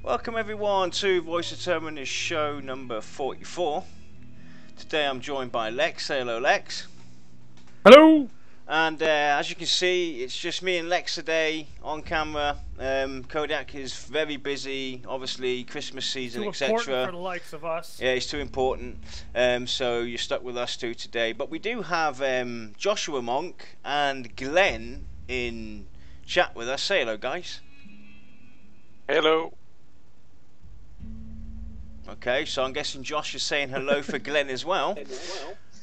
Welcome everyone to Voice of Terminus show number 44. Today I'm joined by Lex. Say hello, Lex. Hello! And as you can see, it's just me and Lex today on camera. Kodak is very busy, obviously Christmas season, etc. Too important for the likes of us. Yeah, it's too important. So you're stuck with us two today. But we do have Joshua Monk and Glenn in chat with us. Say hello, guys. Hello. Okay, so I'm guessing Josh is saying hello for Glenn as well.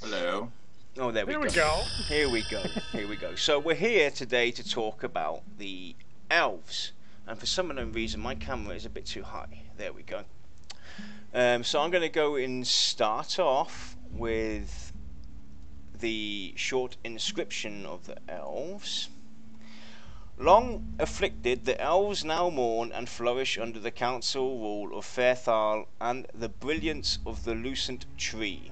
Hello. Oh, there we go. Here we go. Here we go. So we're here today to talk about the elves. And for some unknown reason, my camera is a bit too high. There we go. So I'm going to go and start off with the short inscription of the elves. Long afflicted, the elves now mourn and flourish under the council rule of Fairthal and the brilliance of the lucent tree.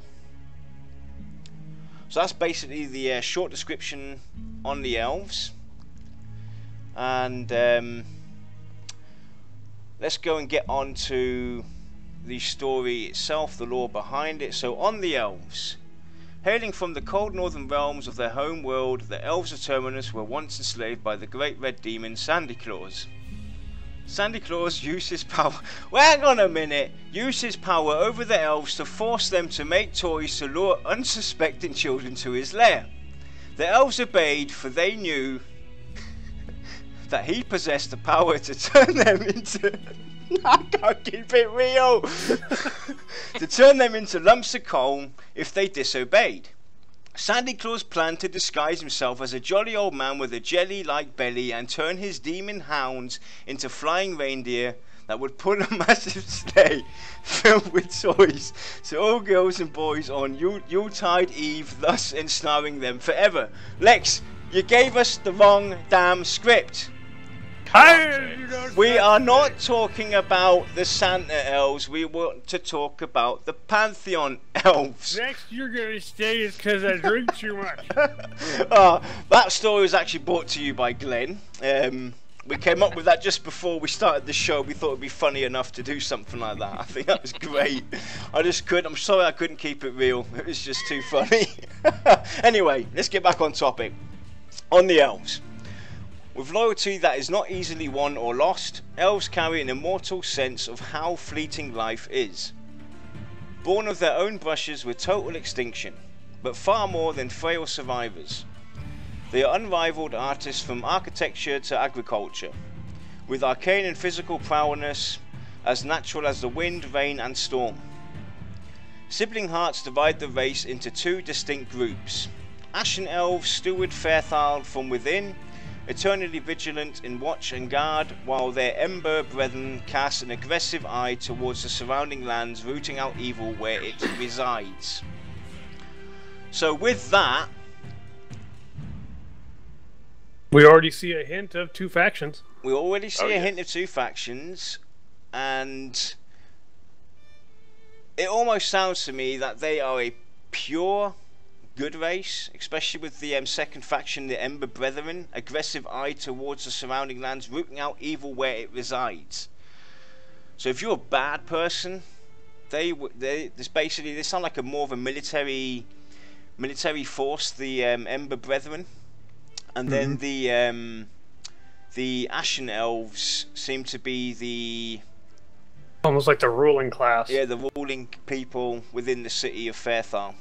So that's basically the short description on the elves. And let's go and get on to the story itself, the lore behind it. So on the elves. Hailing from the cold northern realms of their home world, the elves of Terminus were once enslaved by the great red demon Sandy Claus. Sandy Claus used his power... Well, hang on a minute! Used his power over the elves to force them to make toys to lure unsuspecting children to his lair. The elves obeyed, for they knew that he possessed the power to turn them into... I can't keep it real! To turn them into lumps of coal if they disobeyed. Sandy Claus planned to disguise himself as a jolly old man with a jelly-like belly and turn his demon hounds into flying reindeer that would pull a massive sleigh filled with toys to all girls and boys on Yuletide Eve, thus ensnaring them forever. Lex, you gave us the wrong damn script. We are not talking about the Santa elves, we want to talk about the Pantheon elves. Next you're going to stay is because I drink too much. That story was actually brought to you by Glenn. We came up with that just before we started the show. We thought it would be funny enough to do something like that. I think that was great. I'm sorry I couldn't keep it real. It was just too funny. Anyway, let's get back on topic. On the elves. With loyalty that is not easily won or lost, elves carry an immortal sense of how fleeting life is. Born of their own brushes with total extinction, but far more than frail survivors. They are unrivaled artists from architecture to agriculture, with arcane and physical prowess as natural as the wind, rain and storm. Sibling hearts divide the race into two distinct groups. Ashen elves steward Fairthal from within, eternally vigilant in watch and guard, while their ember brethren cast an aggressive eye towards the surrounding lands, rooting out evil where it resides. So with that, we already see a hint of two factions. We already see a hint of two factions, and it almost sounds to me that they are a pure good race, especially with the second faction, the Ember Brethren, aggressive eye towards the surrounding lands, rooting out evil where it resides. So if you're a bad person, they sound like more of a military force, the Ember Brethren, and then the Ashen Elves seem to be almost like the ruling class. Yeah, the ruling people within the city of Fairthal.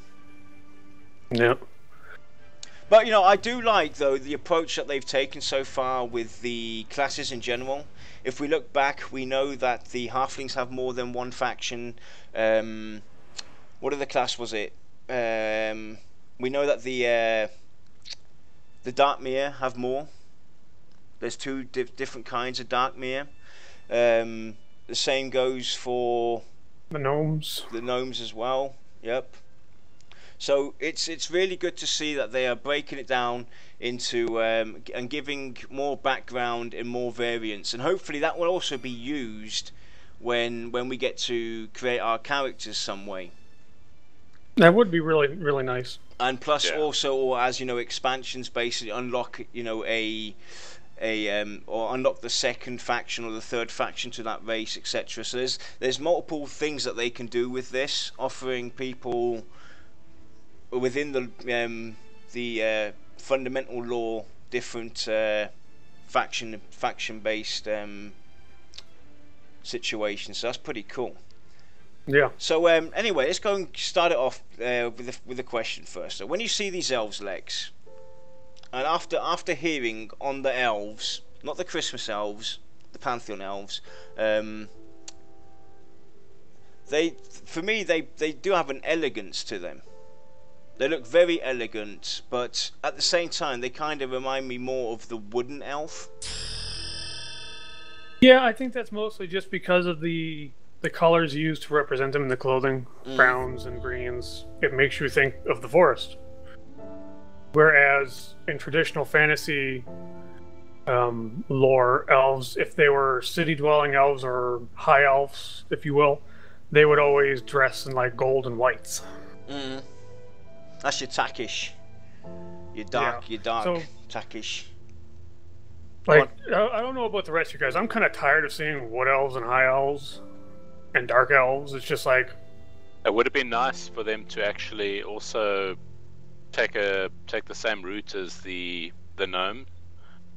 Yep. But I do like though the approach that they've taken so far with the classes in general. if we look back, we know that the halflings have more than one faction. What other class was it? We know that the Darkmere have more. There's two different kinds of Darkmere. The same goes for the gnomes. The gnomes as well. Yep. So it's really good to see that they are breaking it down into and giving more background and more variance, and hopefully that will also be used when we get to create our characters some way. That would be really, really nice. And plus, also, or as you know, expansions basically unlock, you know, or unlock the second faction or the third faction to that race, etc. So there's multiple things that they can do with this, offering people within the fundamental lore different faction based situations. So that's pretty cool. Yeah. So anyway, let's go and start it off with a question first. So when you see these elves, Lex, and after hearing on the elves, not the Christmas elves, the Pantheon elves, for me they do have an elegance to them. They look very elegant, but at the same time they kind of remind me more of the wooden elf. Yeah, I think that's mostly just because of the colors used to represent them in the clothing, browns and greens. It makes you think of the forest. Whereas in traditional fantasy lore, elves, if they were city-dwelling elves or high elves, if you will, they would always dress in like gold and whites. That's your Takish. Your dark So, Takish. Like, I don't know about the rest of you guys. I'm kind of tired of seeing wood elves and high elves and dark elves. It's just like, it would have been nice for them to actually also take the same route as the gnome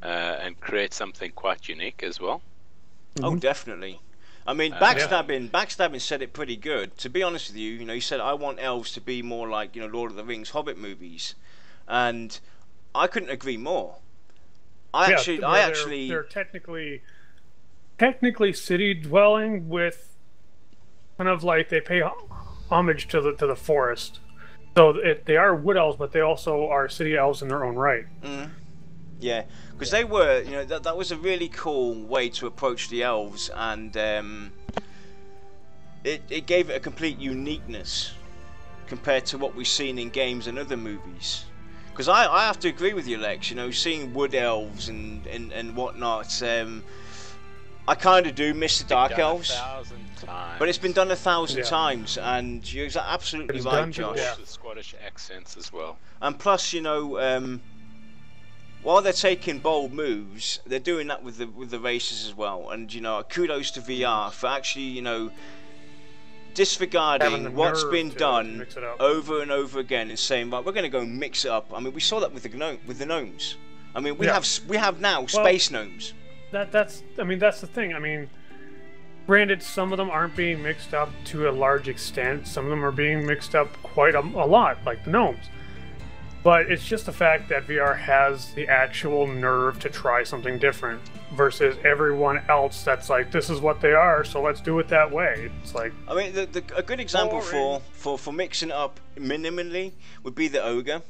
and create something quite unique as well. Oh, definitely. I mean, Backstabbing said it pretty good. To be honest with you, you know, he said I want elves to be more like, you know, Lord of the Rings, Hobbit movies, and I couldn't agree more. They're technically city dwelling with kind of like they pay homage to the forest. So they are wood elves, but they also are city elves in their own right. Yeah, because they were, you know, that was a really cool way to approach the elves, and it gave it a complete uniqueness compared to what we've seen in games and other movies. Because I have to agree with you, Lex. You know, seeing wood elves and whatnot, I kind of do miss the dark elves. 1,000 times. But it's been done 1,000 times, and you're absolutely right, Josh. The Scottish accents as well. And plus, you know, while they're taking bold moves, they're doing that with the races as well. And you know, kudos to VR for actually, you know, disregarding what's been done over and over again and saying, right, we're going to go and mix it up. I mean, we saw that with the gnomes. I mean, we have now space gnomes. That's the thing. I mean, granted, some of them aren't being mixed up to a large extent. Some of them are being mixed up quite a lot, like the gnomes. But it's just the fact that VR has the actual nerve to try something different versus everyone else that's like, this is what they are, so let's do it that way. It's like, I mean, a good example for mixing it up minimally would be the ogre.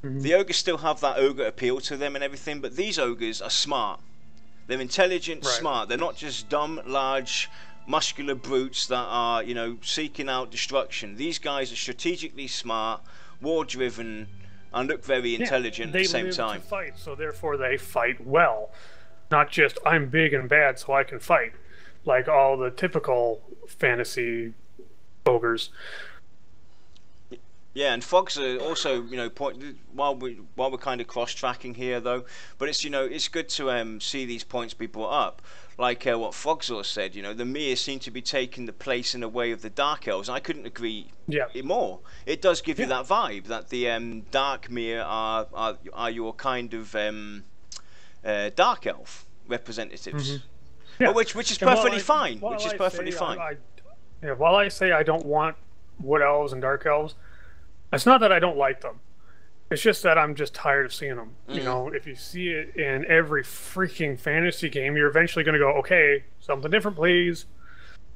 The ogres still have that ogre appeal to them and everything, but these ogres are smart. They're intelligent, smart. They're not just dumb, large, muscular brutes that are, you know, seeking out destruction. These guys are strategically smart, war-driven, and look very intelligent at the same time. They live to fight, so therefore they fight well. Not just, I'm big and bad, so I can fight, like all the typical fantasy ogres. Yeah, and Fogs are also, you know, while we're kind of cross-tracking here though, but it's, you know, it's good to see these points be brought up. Like what Fogsaw said, you know, the Mere seem to be taking the place in a way of the Dark Elves. I couldn't agree more. It does give you that vibe that the Dark Mere are your kind of Dark Elf representatives, which is perfectly fine. Which is perfectly fine. While I say I don't want Wood Elves and Dark Elves, it's not that I don't like them. It's just that I'm just tired of seeing them. You know, if you see it in every freaking fantasy game, you're eventually going to go, okay, something different, please.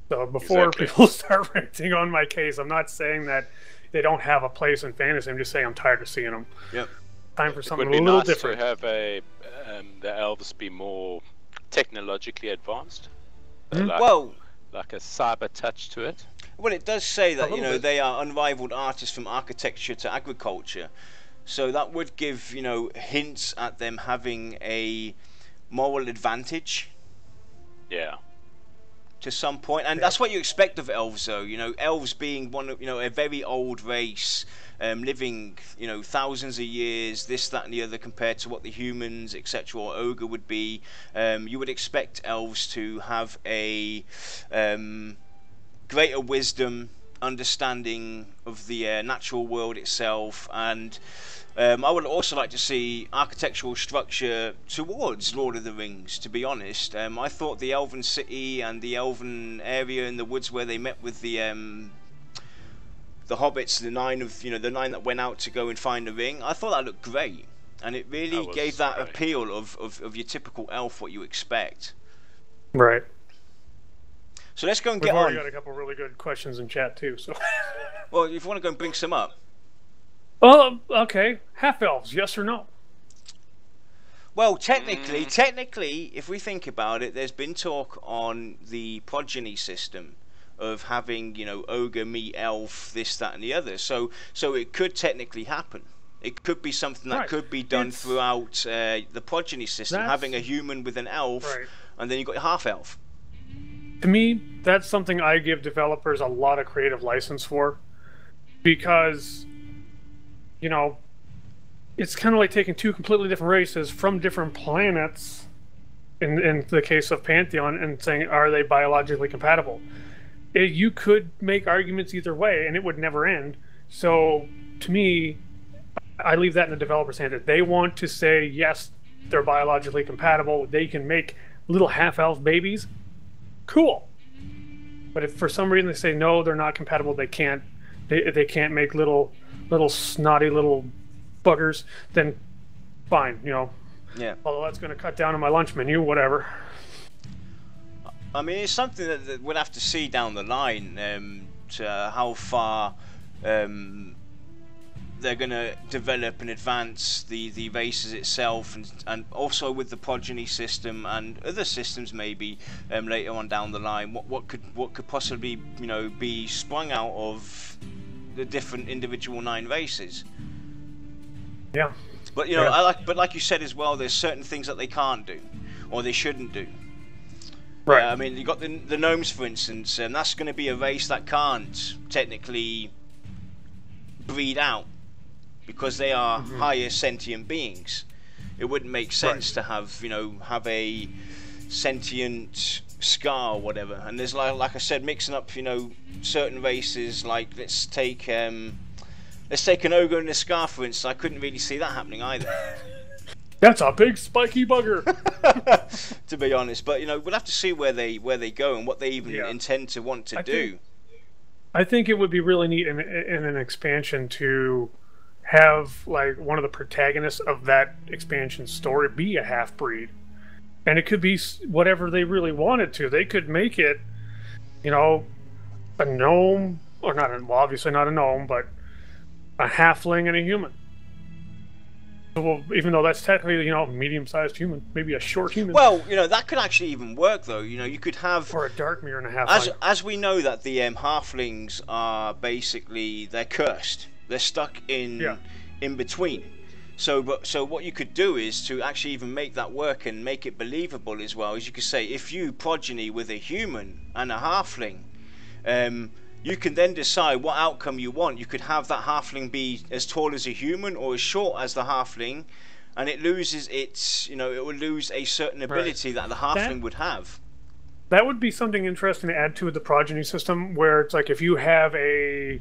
So before people start ranting on my case, I'm not saying that they don't have a place in fantasy. I'm just saying I'm tired of seeing them. Yep. Time for something a It would be little nice different. to have the elves be more technologically advanced. Like a cyber touch to it. Well, it does say that, you know, bit. they are unrivaled artists from architecture to agriculture. So that would give, you know, hints at them having a moral advantage. Yeah. To some point, and that's what you expect of elves, though. You know, elves being one of, you know, a very old race, living, you know, thousands of years, this, that, and the other, compared to what the humans, etc., or ogre would be. You would expect elves to have a greater wisdom, understanding of the natural world itself, and I would also like to see architectural structure towards Lord of the Rings, to be honest. I thought the Elven City and the Elven area in the woods where they met with the hobbits, the nine that went out to go and find the ring, I thought that looked great. And it really gave that appeal of your typical elf, what you expect. Right. So let's go and We've get already on. got a couple really good questions in chat too. So. Well, if you want to go and bring some up. Oh, okay. Half elves, yes or no? Well, technically, if we think about it, there's been talk on the progeny system of having, you know, ogre meet elf, this, that, and the other. So it could technically happen. It could be something that could be done throughout the progeny system, having a human with an elf, and then you've got a half elf. To me, that's something I give developers a lot of creative license for, because, you know, it's kind of like taking two completely different races from different planets, in the case of Pantheon, and saying, are they biologically compatible? You could make arguments either way, and it would never end. So, to me, I leave that in the developer's hands. If they want to say, yes, they're biologically compatible, they can make little half-elf babies, cool. But if for some reason they say, no, they're not compatible, they can't make little snotty little buggers, then fine, you know. Yeah. Although that's going to cut down on my lunch menu, whatever. I mean, it's something that we'll have to see down the line, to how far they're going to develop and advance the races itself, and also with the progeny system and other systems maybe later on down the line. What could possibly, you know, be sprung out of the different individual 9 races. Yeah. But you know, but like you said as well, there's certain things that they can't do, or they shouldn't do. Right. I mean, you got the gnomes, for instance, and that's going to be a race that can't technically breed out because they are higher sentient beings. It wouldn't make sense to have, you know, a sentient scar or whatever. And there's like I said, mixing up, you know, certain races. Like let's take an ogre and a scar, for instance. I couldn't really see that happening either. That's a big spiky bugger. To be honest, but you know, we'll have to see where they go and what they even intend to want to do. I think it would be really neat in an expansion to have like one of the protagonists of that expansion story be a half-breed, and it could be whatever they really wanted to. They could make it, you know, a gnome, or not, well, obviously not a gnome, but a halfling and a human. Well, even though that's technically, you know, medium-sized human, maybe a short human. Well, you know, that could actually even work, though. You know, you could have... Or a dark mirror and a halfling. As we know that the halflings are basically, they're cursed. They're stuck in between. So what you could do is to actually even make that work and make it believable as well, is you could say, if you progeny with a human and a halfling, you can then decide what outcome you want. You could have that halfling be as tall as a human or as short as the halfling, and it loses its, you know, it will lose a certain ability that the halfling would have. That would be something interesting to add to the progeny system, where it's like if you have a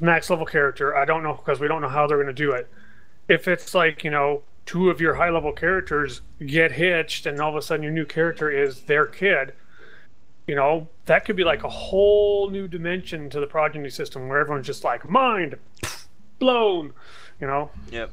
max level character, I don't know, because we don't know how they're going to do it. If it's like, you know, 2 of your high level characters get hitched and all of a sudden your new character is their kid, you know, that could be like a whole new dimension to the progeny system where everyone's just like, mind blown. you know? Yep.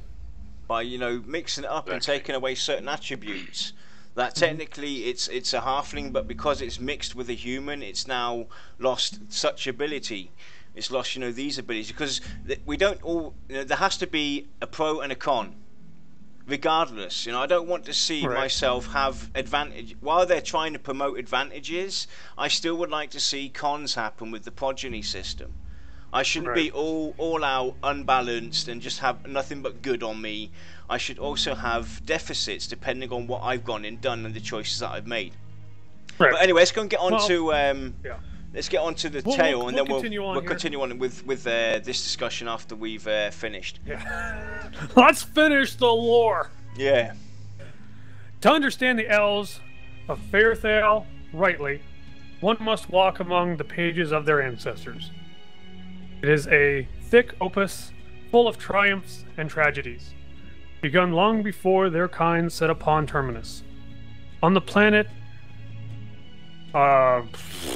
By, you know, mixing it up and Exactly. taking away certain attributes. That technically it's a halfling, but because it's mixed with a human, it's now lost such ability. It's lost, you know, these abilities, because we don't all, you know, there has to be a pro and a con. Regardless, you know, I don't want to see Right. myself have advantage while they're trying to promote advantages. I still would like to see cons happen with the progeny system. I shouldn't Right. be all out unbalanced and just have nothing but good on me. I should also have deficits depending on what I've gone and done and the choices that I've made. Right. But anyway, let's go and get on Well, to yeah. let's get on to the We'll tale, and then continue on we'll here. continue on with this discussion after we've finished. Yeah. Let's finish the lore. Yeah. To understand the elves of Faerthale rightly, one must walk among the pages of their ancestors. It is a thick opus full of triumphs and tragedies, begun long before their kind set upon Terminus. On the planet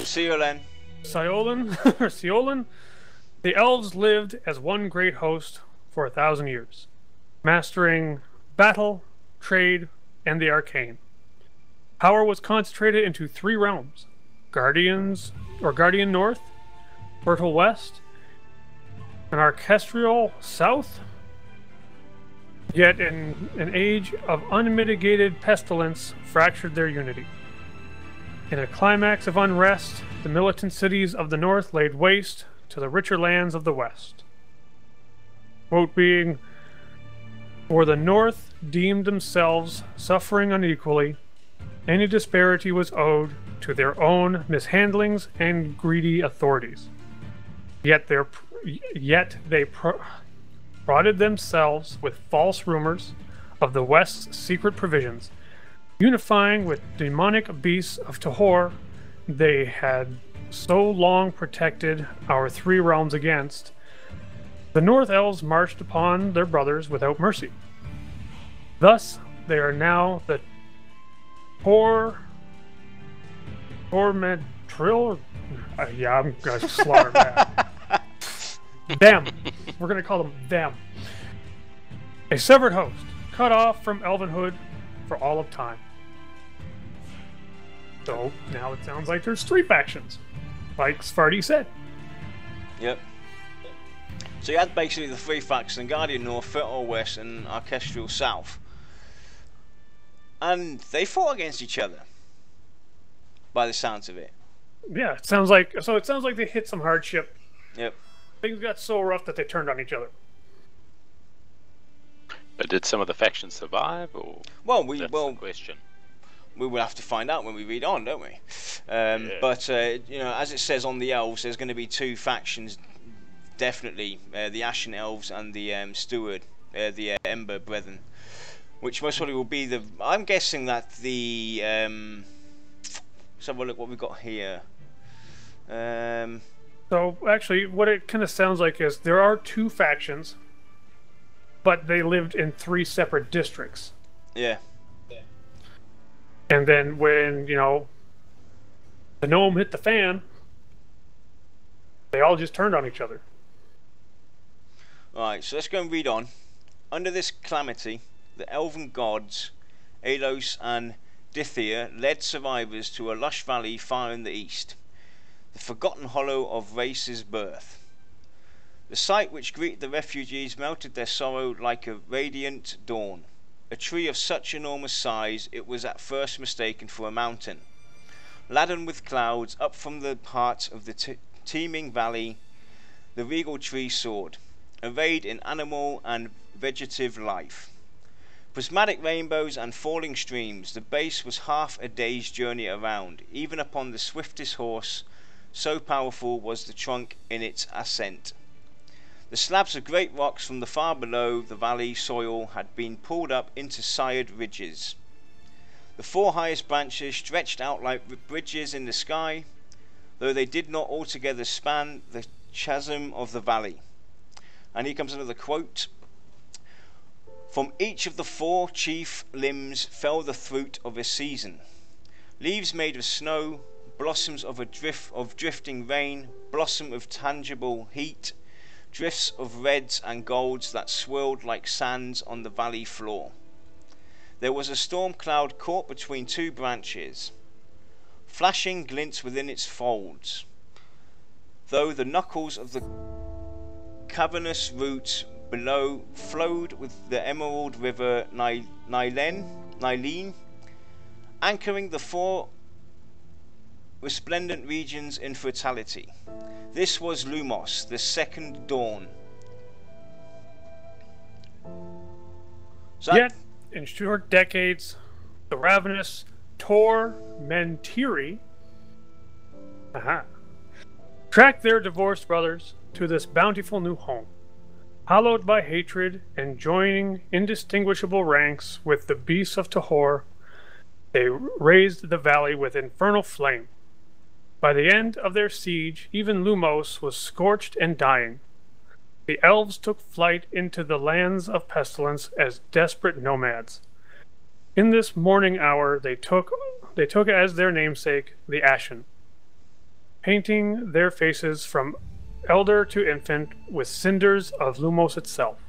See you, Len. Seolan, the elves lived as one great host for 1,000 years, mastering battle, trade, and the arcane. Power was concentrated into 3 realms: Guardian North, Fertile West, and Orchestral South. Yet an age of unmitigated pestilence fractured their unity. In a climax of unrest, the militant cities of the north laid waste to the richer lands of the west. Quote being, for the north deemed themselves suffering unequally, any disparity was owed to their own mishandlings and greedy authorities. Yet they prodded themselves with false rumors of the West's secret provisions, unifying with demonic beasts of Tahor they had so long protected our 3 realms against. The North Elves marched upon their brothers without mercy. Thus, they are now the Tormentril. Yeah, I'm gonna slaughter that. Them. We're gonna call them them. A severed host, cut off from elvenhood for all of time. So now it sounds like there's 3 factions, like Svarty said. Yep. So you had basically the 3 factions: Guardian North, Fertile West, and Orchestral South. And they fought against each other, by the sounds of it. Yeah, it sounds like they hit some hardship. Yep. Things got so rough that they turned on each other. But did some of the factions survive, or Well, that's the question? we will have to find out when we read on, don't we? But you know, as it says on the elves, there's going to be 2 factions, definitely: the Ashen Elves and the Steward, the Ember Brethren, which most probably will be the. I'm guessing that the. Let's have a look what we've got here. So actually, what it kind of sounds like is there are 2 factions, but they lived in 3 separate districts. Yeah. And then when, you know, the gnome hit the fan, they all just turned on each other. Right, so let's go and read on. Under this calamity, the elven gods, Alos and Dithia, led survivors to a lush valley far in the east, the forgotten hollow of Race's birth. The sight which greeted the refugees melted their sorrow like a radiant dawn. A tree of such enormous size it was at first mistaken for a mountain. Laden with clouds, up from the heart of the teeming valley, the regal tree soared, arrayed in animal and vegetative life. Prismatic rainbows and falling streams, the base was half a day's journey around, even upon the swiftest horse, so powerful was the trunk in its ascent. The slabs of great rocks from the far below the valley soil had been pulled up into sired ridges. The 4 highest branches stretched out like bridges in the sky, though they did not altogether span the chasm of the valley. And here comes another quote. From each of the 4 chief limbs fell the fruit of a season. Leaves made of snow, blossoms of drifting rain, blossom of tangible heat, drifts of reds and golds that swirled like sands on the valley floor. There was a storm cloud caught between two branches, flashing glints within its folds, though the knuckles of the cavernous roots below flowed with the emerald river Nylene, anchoring the four resplendent regions in fertility. This was Lumos, the second dawn. Yet, in short decades, the ravenous Tormentiri tracked their divorced brothers to this bountiful new home, hallowed by hatred and joining indistinguishable ranks with the beasts of Tahor. They razed the valley with infernal flame. By the end of their siege, even Lumos was scorched and dying. The elves took flight into the lands of pestilence as desperate nomads. In this morning hour, they took as their namesake the Ashen, painting their faces from elder to infant with cinders of Lumos itself.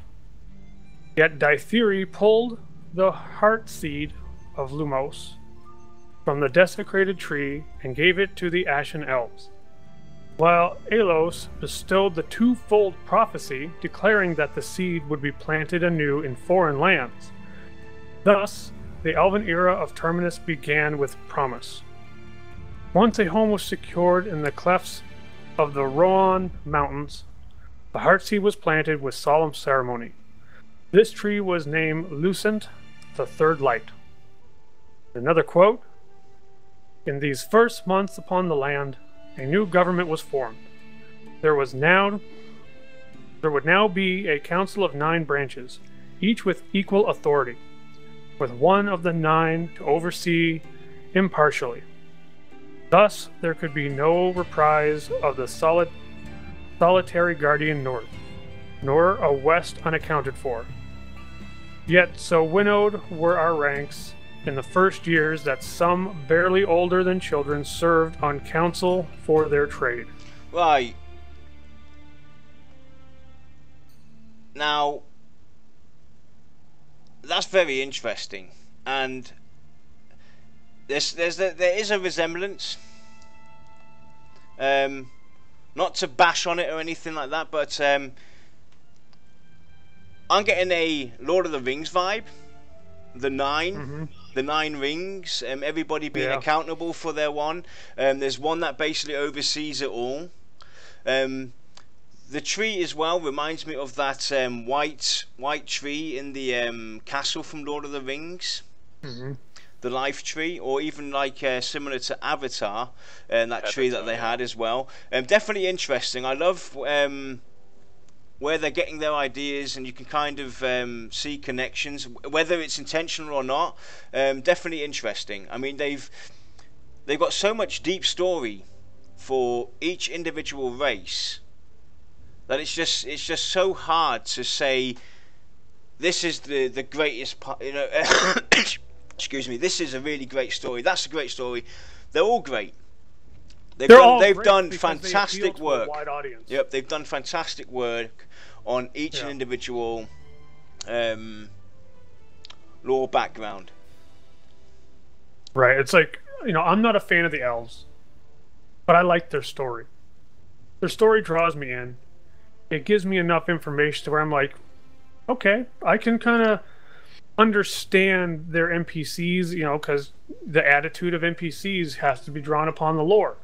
Yet Daithiri pulled the heart seed of Lumos from the desecrated tree and gave it to the Ashen Elves, while Alos bestowed the twofold prophecy declaring that the seed would be planted anew in foreign lands. Thus, the elven era of Terminus began with promise. Once a home was secured in the clefts of the Roan Mountains, the heartseed was planted with solemn ceremony. This tree was named Lucent, the Third Light. Another quote, "In these first months upon the land, a new government was formed. There would now be a council of 9 branches, each with equal authority, with one of the 9 to oversee impartially. Thus, there could be no reprise of the solitary guardian north, nor a west unaccounted for. Yet so winnowed were our ranks in the first years that some barely older than children served on council for their trade." Right. Now, that's very interesting, and there is a resemblance. Not to bash on it or anything like that, but I'm getting a Lord of the Rings vibe. The 9, the 9 rings, everybody being accountable for their one. There's one that basically oversees it all. The tree as well reminds me of that white tree in the castle from Lord of the Rings. The life tree, or even like similar to Avatar, and that tree that they had as well. Definitely interesting. I love where they're getting their ideas, and you can kind of see connections, whether it's intentional or not. Definitely interesting. I mean, they've got so much deep story for each individual race that it's just so hard to say this is the greatest part, you know. Excuse me, this is a really great story, that's a great story. They're all great. They've done fantastic work. Yep, they've done fantastic work on each individual lore background. Right, it's like, you know, I'm not a fan of the elves, but I like their story. Their story draws me in. It gives me enough information to where I'm like, okay, I can kind of understand their NPCs, you know, because the attitude of NPCs has to be drawn upon the lore.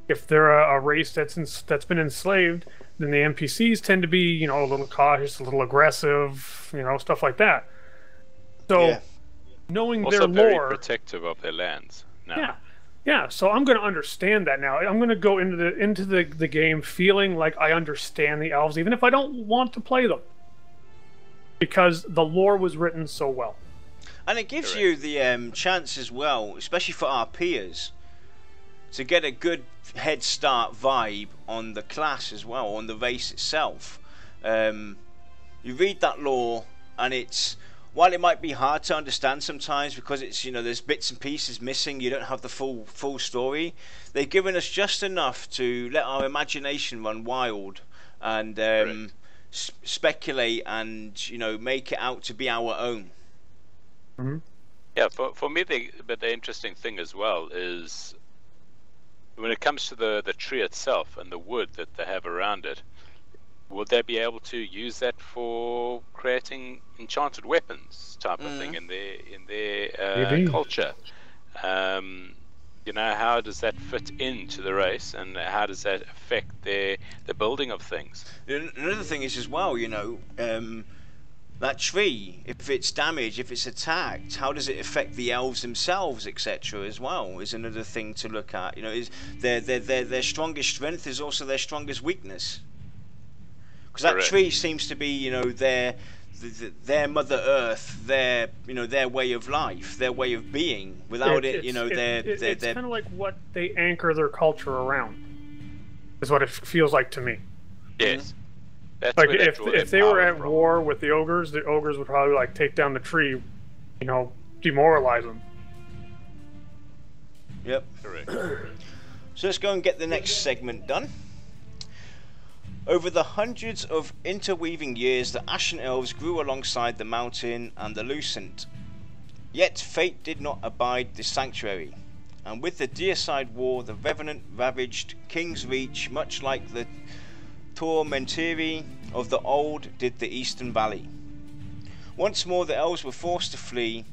If they're a race that's been enslaved, then the NPCs tend to be, you know, a little cautious, a little aggressive, you know, stuff like that. So, knowing also their very lore, protective of their lands. Now. Yeah. So I'm going to understand that now. I'm going to go into the game feeling like I understand the elves, even if I don't want to play them, because the lore was written so well. And it gives you the chance as well, especially for our peers, to get a good head start vibe on the class as well, on the race itself. You read that lore, and it's, while it might be hard to understand sometimes because it's, you know, there's bits and pieces missing, you don't have the full story, they've given us just enough to let our imagination run wild and speculate and, you know, make it out to be our own. Mm-hmm. Yeah, for me, but the interesting thing as well is when it comes to the tree itself and the wood that they have around it, will they be able to use that for creating enchanted weapons type of thing in their culture? You know, how does that fit into the race, and how does that affect the building of things? Another thing is as well, you know, that tree, if it's damaged, if it's attacked, how does it affect the elves themselves, etc. as well, is another thing to look at. You know, is their strongest strength is also their strongest weakness. Because that tree seems to be, you know, their Mother Earth, their, you know, their way of life, their way of being. Without it, you know, it's kind of like what they anchor their culture around, is what it feels like to me. Yes. That's like if they were at war with the ogres would probably like take down the tree, you know, demoralize them. Yep. Correct. So let's go and get the next segment done. Over the hundreds of interweaving years, the Ashen Elves grew alongside the mountain and the Lucent. Yet fate did not abide the sanctuary, and with the Deicide War, the Revenant ravaged King's Reach, much like the Tormentiri of the old did the Eastern Valley. Once more the Elves were forced to flee.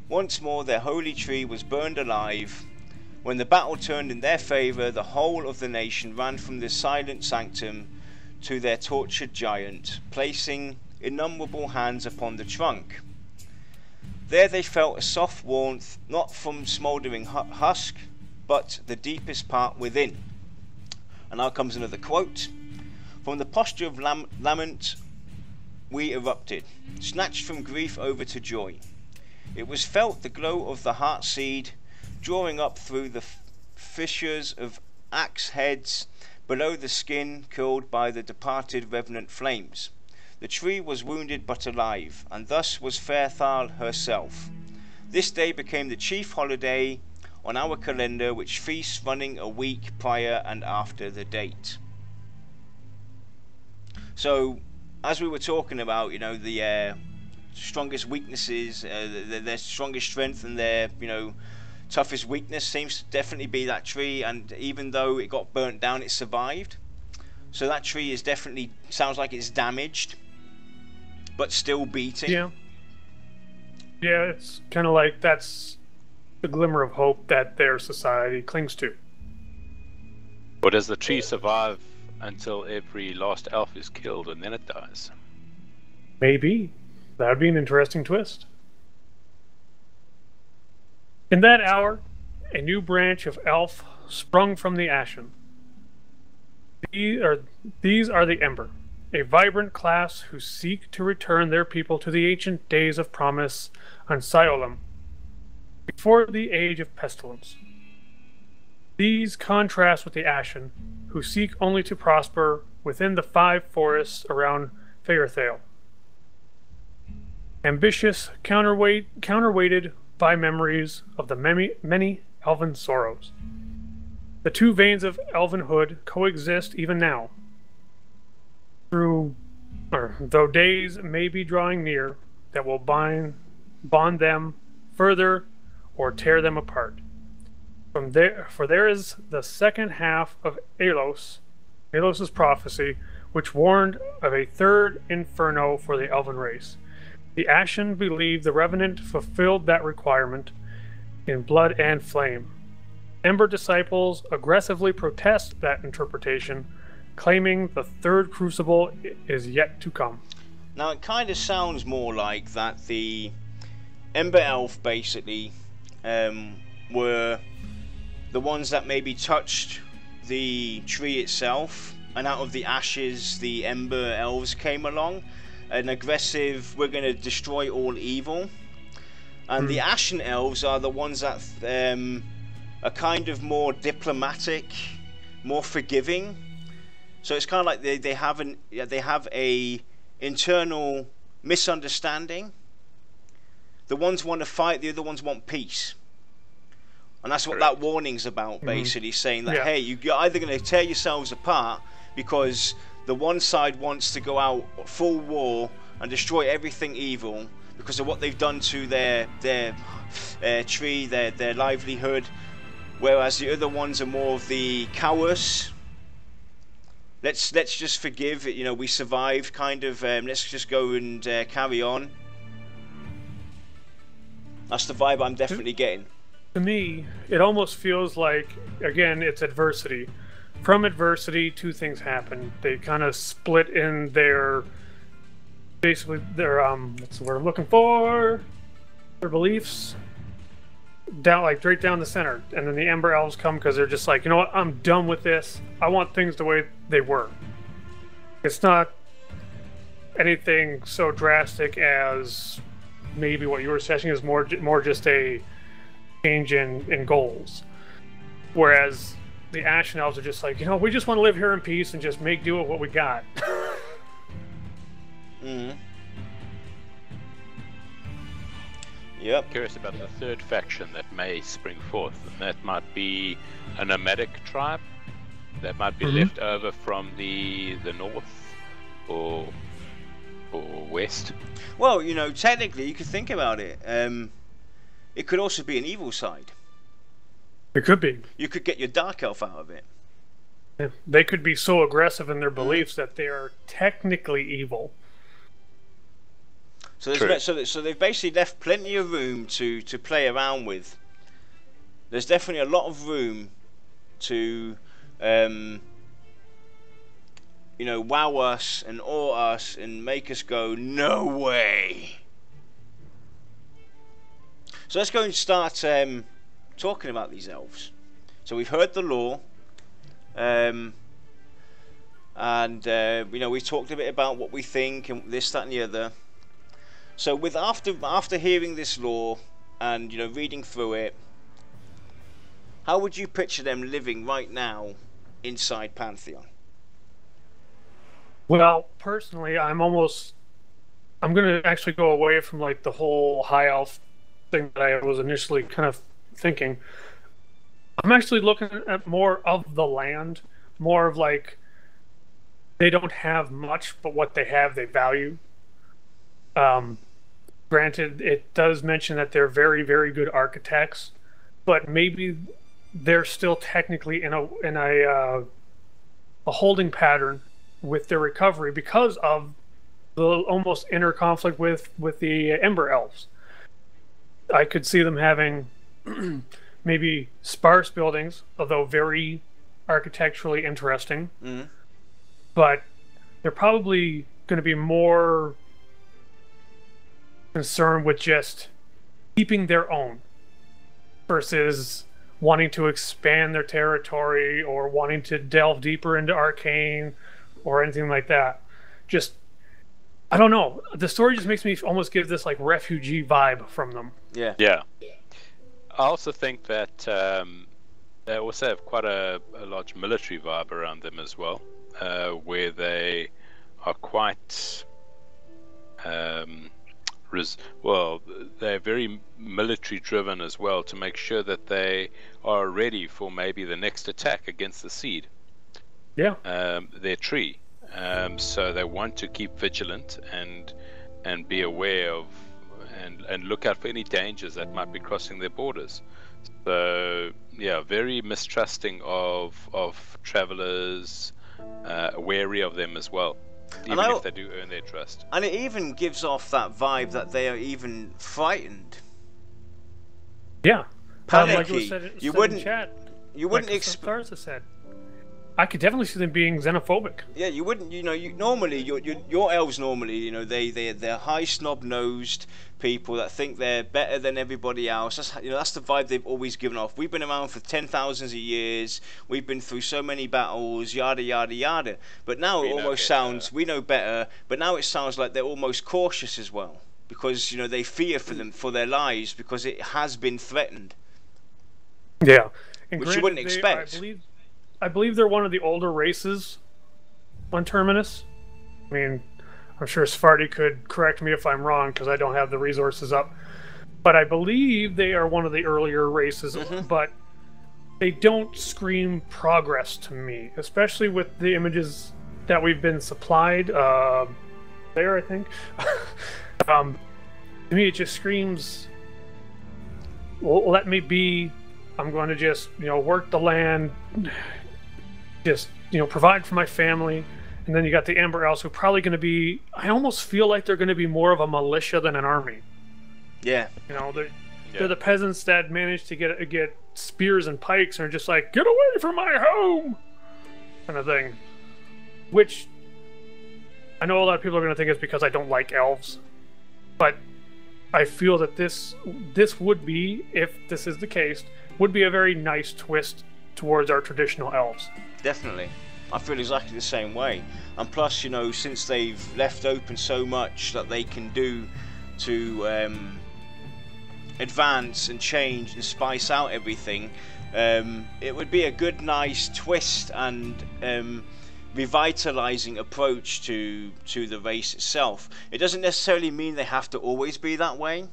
Once more their holy tree was burned alive. When the battle turned in their favour, the whole of the nation ran from the silent sanctum to their tortured giant, placing innumerable hands upon the trunk. There they felt a soft warmth, not from smouldering husk, but the deepest part within. And now comes another quote. From the posture of lament we erupted, snatched from grief over to joy. It was felt the glow of the heart seed, drawing up through the fissures of axe heads, below the skin curled by the departed revenant flames. The tree was wounded but alive, and thus was fair Thal herself. This day became the chief holiday on our calendar, which feasts running a week prior and after the date. So, as we were talking about, you know, the strongest weaknesses, their strongest strength and their, you know, toughest weakness seems to definitely be that tree, and even though it got burnt down, it survived. So that tree is definitely, sounds like it's damaged, but still beating. Yeah, it's kind of like that's the glimmer of hope that their society clings to. Or does the tree survive until every last elf is killed and then it dies? Maybe. That would be an interesting twist. In that hour, a new branch of elf sprung from the Ashen. These are the Ember, a vibrant class who seek to return their people to the ancient days of promise on Siolam, before the age of pestilence. These contrast with the Ashen, who seek only to prosper within the 5 forests around Faerthale. Ambitious, counterweighted by memories of the many elven sorrows. The two veins of elvenhood coexist even now. Though days may be drawing near that will bond them further or tear them apart. For there is the second half of Alos's prophecy, which warned of a third inferno for the elven race. The Ashen believe the Revenant fulfilled that requirement in blood and flame. Ember disciples aggressively protest that interpretation, claiming the third crucible is yet to come. Now it kind of sounds more like that the Ember Elf basically were the ones that maybe touched the tree itself, and out of the ashes the Ember Elves came along. An aggressive, we're going to destroy all evil. And the Ashen Elves are the ones that are kind of more diplomatic, more forgiving. So it's kind of like they have a internal misunderstanding. The ones want to fight, the other ones want peace. And that's what that warning's about, basically, saying that, hey, you're either going to tear yourselves apart because the one side wants to go out full war and destroy everything evil because of what they've done to their tree, their livelihood, whereas the other ones are more of the cowards. Let's just forgive, you know, we survived kind of, let's just go and carry on. That's the vibe I'm definitely getting. To me, it almost feels like, again, it's adversity. From adversity, two things happen. They kind of split in their, basically their, what's the word I'm looking for? Their beliefs. Down, like, straight down the center. And then the Ember Elves come because they're just like, you know what, I'm done with this. I want things the way they were. It's not anything so drastic as maybe what you were suggesting is more just a change in goals. Whereas the Ashen Elves are just like, you know, we just want to live here in peace and just make do with what we got. Mm-hmm. Yep. Curious about the third faction that may spring forth, and that might be a nomadic tribe that might be left over from the north or west. Well, you know, technically, you could think about it. It could also be an evil side. It could be. You could get your Dark Elf out of it. Yeah. They could be so aggressive in their beliefs that they are technically evil. So they've basically left plenty of room to play around with. There's definitely a lot of room to, you know, wow us and awe us and make us go, no way. So let's go and start talking about these elves. So we've heard the lore, and you know, we talked a bit about what we think and this, that, and the other. So with after hearing this lore and, you know, reading through it, how would you picture them living right now inside Pantheon? Well, personally, I'm going to actually go away from like the whole high elf thing that I was initially kind of thinking. I'm actually looking at more of the land, more of like they don't have much, but what they have, they value. Granted, it does mention that they're very, very good architects, but maybe they're still technically in a holding pattern with their recovery because of the almost inner conflict with the Ember Elves. I could see them having maybe sparse buildings, although very architecturally interesting. Mm-hmm. But they're probably going to be more concerned with just keeping their own versus wanting to expand their territory or wanting to delve deeper into arcane or anything like that. Just, I don't know. The story just makes me almost give this like refugee vibe from them. Yeah. Yeah. I also think that they also have quite a large military vibe around them as well, where they are quite they're very military driven as well, to make sure that they are ready for maybe the next attack against the seed. Yeah. Their tree. So they want to keep vigilant and be aware of and look out for any dangers that might be crossing their borders. So yeah, very mistrusting of travelers, wary of them as well, even if they do earn their trust. And it even gives off that vibe that they are even frightened. Yeah. Panicky. Like said you wouldn't expect. Said, I could definitely see them being xenophobic. Yeah, you wouldn't. You know, your elves normally, you know, they're high snob-nosed people that think they're better than everybody else. That's the vibe they've always given off. We've been around for 10,000 of years. We've been through so many battles, yada yada yada. But now it almost sounds we know better. But now it sounds like they're almost cautious as well, because, you know, they fear for their lives because it has been threatened. Yeah, and which you wouldn't expect. I believe they're one of the older races on Terminus. I mean, I'm sure Svarty could correct me if I'm wrong because I don't have the resources up. But I believe they are one of the earlier races, but they don't scream progress to me, especially with the images that we've been supplied there, I think. To me, it just screams, well, let me be. I'm going to just, work the land, just, provide for my family. And then you got the Amber Elves, who are probably going to be, I almost feel like they're going to be more of a militia than an army. Yeah. They're the peasants that manage to get spears and pikes and are just like, get away from my home, kind of thing. Which I know a lot of people are going to think it's because I don't like elves, but I feel that this would be, if this is the case, would be a very nice twist towards our traditional elves. Definitely. I feel exactly the same way. And plus, since they've left open so much that they can do to advance and change and spice out everything, it would be a good, nice twist and revitalizing approach to the race itself. It doesn't necessarily mean they have to always be that way.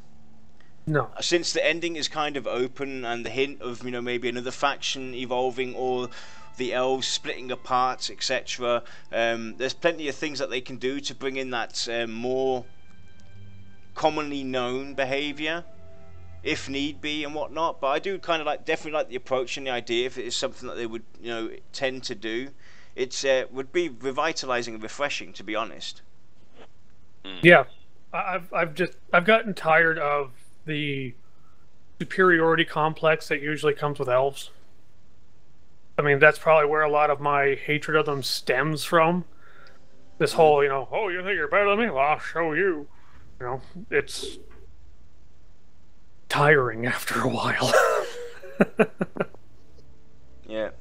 No. Since the ending is kind of open and the hint of maybe another faction evolving or the elves splitting apart, etc. There's plenty of things that they can do to bring in that more commonly known behavior, if need be, and whatnot. But I do kind of definitely like the approach and the idea. If it is something that they would tend to do, it's would be revitalizing and refreshing, to be honest. Yeah, I've gotten tired of the superiority complex that usually comes with elves. I mean, that's probably where a lot of my hatred of them stems from. This whole, oh, you think you're better than me? Well, I'll show you. It's tiring after a while. Yeah.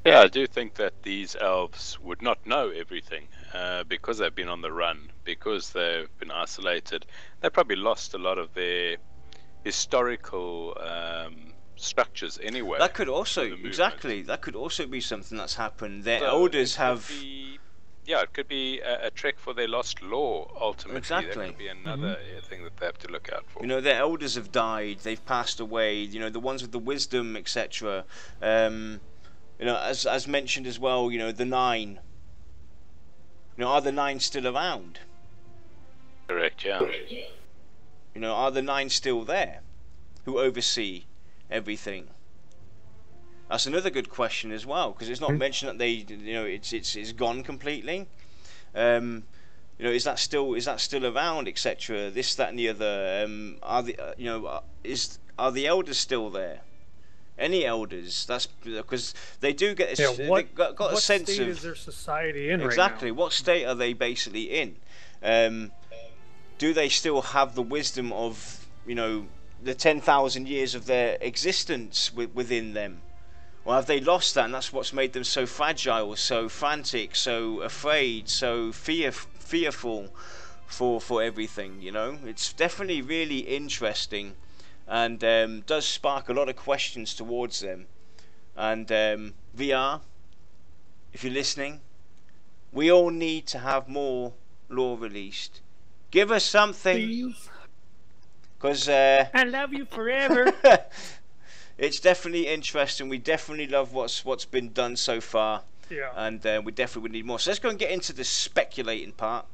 Yeah, I do think that these elves would not know everything because they've been on the run, because they've been isolated. They probably lost a lot of their historical structures anyway. That could also that could also be something that's happened. Their elders have. It could be a trek for their lost lore. Ultimately, exactly. That could be another thing that they have to look out for. Their elders have died. They've passed away. The ones with the wisdom, etc. As mentioned as well. The 9. Are the 9 still around? Correct. Yeah. Are the 9 still there, who oversee everything? That's another good question as well, because it's not mentioned that they, it's gone completely. Is that still around, etc. This, that, and the other. Are the elders still there? Any elders? That's because they do get. They've got a sense of. What state is their society in exactly? Right now? What state are they basically in? Do they still have the wisdom of the 10,000 years of their existence within them? Or have they lost that, and that's what's made them so fragile, so frantic, so afraid, so fearful for everything? It's definitely really interesting, and does spark a lot of questions towards them. And VR, if you're listening, we all need to have more lore released. Give us something, because I love you forever. It's definitely interesting. We definitely love what's been done so far. Yeah. And we definitely would need more. So let's go and get into the speculating part,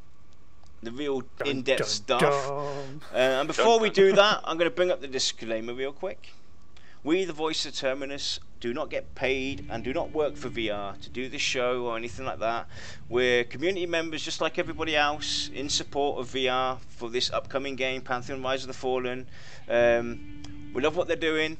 the real in-depth stuff. And before we do that, I'm going to bring up the disclaimer real quick. We, the voice of Terminus, do not get paid and do not work for VR to do this show or anything like that. We're community members just like everybody else in support of VR for this upcoming game, Pantheon Rise of the Fallen. We love what they're doing.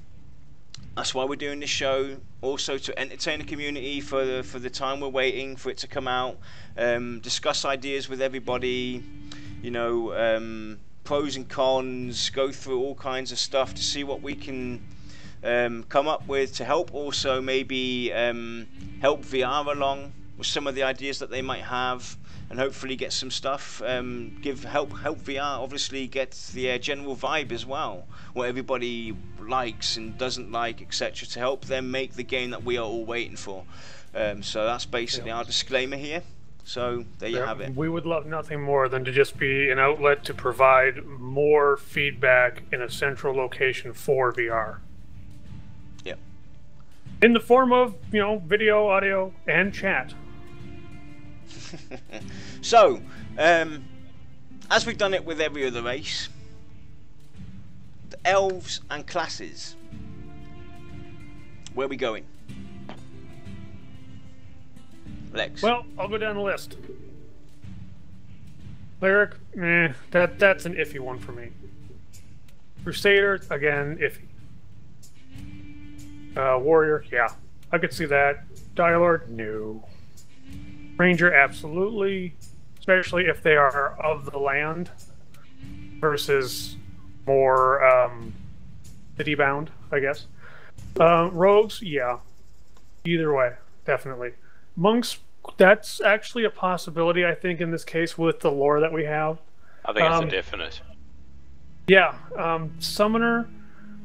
That's why we're doing this show. Also to entertain the community for the time we're waiting for it to come out. Discuss ideas with everybody. Pros and cons. Go through all kinds of stuff to see what we can come up with to help also maybe help VR along with some of the ideas that they might have, and hopefully get some stuff, help VR obviously get the general vibe as well, what everybody likes and doesn't like, etc., to help them make the game that we are all waiting for. So that's basically our disclaimer here. So there you have it. We would love nothing more than to just be an outlet to provide more feedback in a central location for VR. In the form of, video, audio, and chat. So, as we've done it with every other race, the elves and classes. Where are we going? Lex. Well, I'll go down the list. Cleric, that's an iffy one for me. Crusader, again, iffy. Warrior, yeah, I could see that. Dialord, no. Ranger, absolutely. Especially if they are of the land versus more city-bound, I guess. Rogues, yeah. Either way, definitely. Monks, that's actually a possibility, I think, in this case with the lore that we have. I think it's a definite. Yeah. Summoner,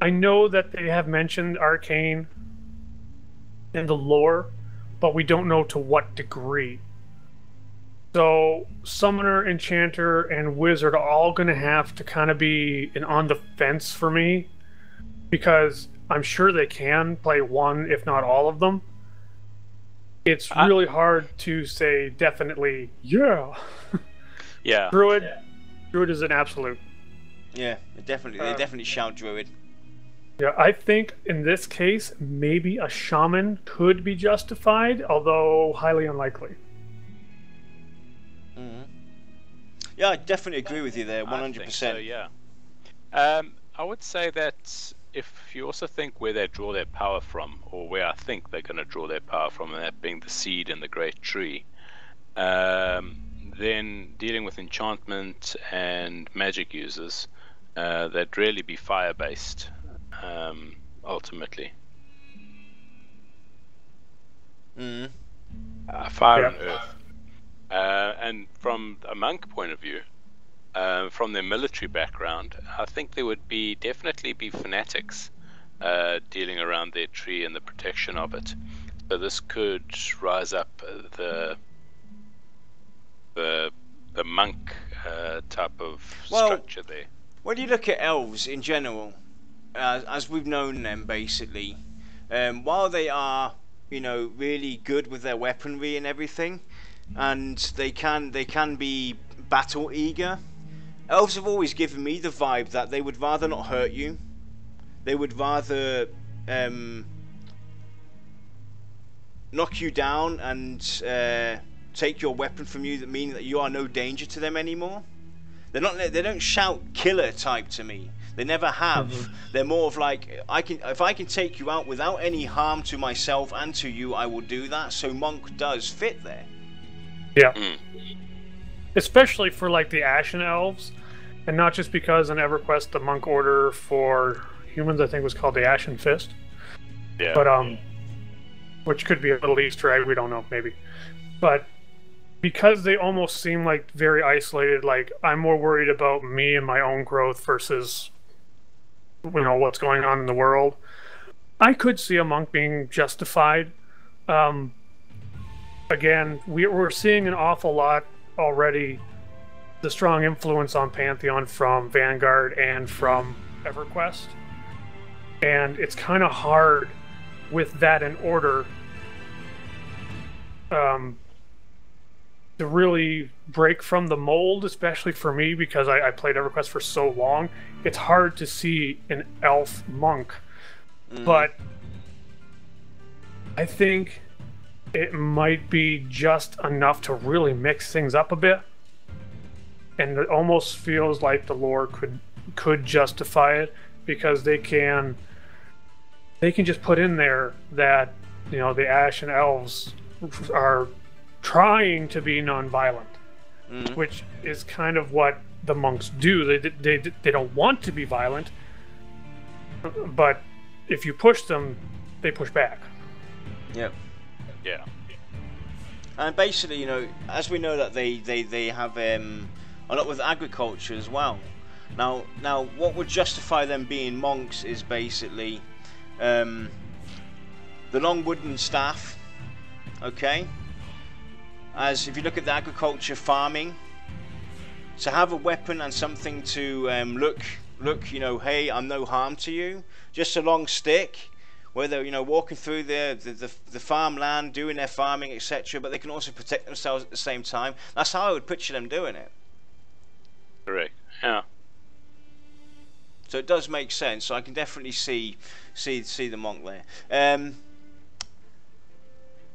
I know that they have mentioned arcane in the lore, but we don't know to what degree. So, Summoner, Enchanter, and Wizard are all going to have to kind of be on the fence for me, because I'm sure they can play one, if not all of them. It's really hard to say definitely, yeah. Yeah. Druid is an absolute. Yeah, they definitely shout Druid. Yeah, I think in this case, maybe a Shaman could be justified, although highly unlikely. Yeah, I definitely agree with you there, 100%. So, yeah. I would say that if you also think where they draw their power from, or where I think they're going to draw their power from, and that being the seed and the great tree, then dealing with enchantment and magic users, they'd really be fire-based, ultimately. Fire and earth. And from a monk point of view, from their military background, I think there would definitely be fanatics dealing around their tree and the protection of it. So this could rise up the monk type of structure there. When you look at elves in general, as we've known them basically, while they are, really good with their weaponry and everything, and they can be battle eager, elves have always given me the vibe that they would rather not hurt you. They would rather knock you down and take your weapon from you, that mean that you are no danger to them anymore. They don't shout killer type to me. They never have. They're more of like, if I can take you out without any harm to myself and to you, I will do that. So monk does fit there. Yeah. Especially for like the Ashen Elves, and not just because in EverQuest the monk order for humans I think was called the Ashen Fist. Yeah. But which could be a little Easter egg, we don't know, maybe. But because they almost seem like very isolated, like I'm more worried about me and my own growth versus what's going on in the world, I could see a monk being justified. Again, we're seeing an awful lot already, the strong influence on Pantheon from Vanguard and from EverQuest. And it's kind of hard with that in order to really break from the mold, especially for me, because I played EverQuest for so long. It's hard to see an elf monk. But I think it might be just enough to really mix things up a bit, and it almost feels like the lore could justify it, because they can just put in there that the Ashen Elves are trying to be non-violent, which is kind of what the monks do. They don't want to be violent, but if you push them, they push back. Yep. Yeah. And basically, as we know that they have a lot with agriculture as well. Now, what would justify them being monks is basically the long wooden staff. Okay. As if you look at the agriculture farming, to have a weapon and something to look, hey, I'm no harm to you. Just a long stick. where they're, you know, walking through the farmland, doing their farming, etc. But they can also protect themselves at the same time. That's how I would picture them doing it. Correct. Yeah. So it does make sense. So I can definitely see the monk there.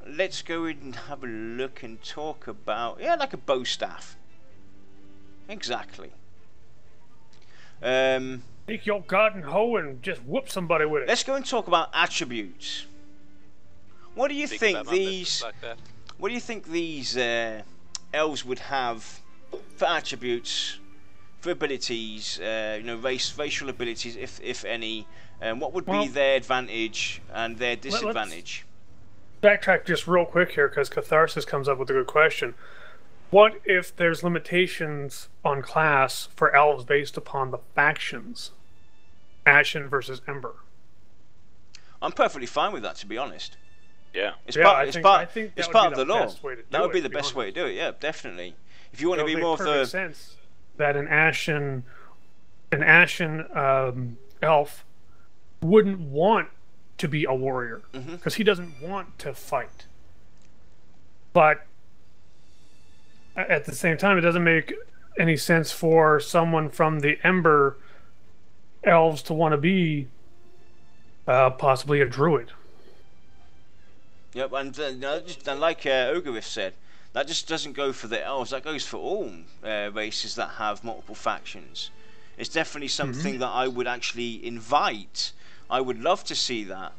Let's go in and have a look and talk about, yeah, like a bow staff. Exactly. Take your garden hoe and just whoop somebody with it. Let's go and talk about attributes. What do you think these? What do you think these elves would have for attributes, for abilities? You know, racial abilities, if any. What would be their advantage and their disadvantage? Backtrack just real quick here, because Catharsis comes up with a good question. What if there's limitations on class for elves based upon the factions? Ashen versus Ember. I'm perfectly fine with that, to be honest. Yeah. It's part of the law. That would be the best way to do it. Yeah, definitely. If you want to be more of the... It makes perfect sense that an Ashen elf wouldn't want to be a warrior, because he doesn't want to fight. But at the same time, it doesn't make any sense for someone from the Ember elves to want to be possibly a druid. Yep, and like Ogorith said, that just doesn't go for the elves, that goes for all races that have multiple factions. It's definitely something that I would actually invite. I would love to see that.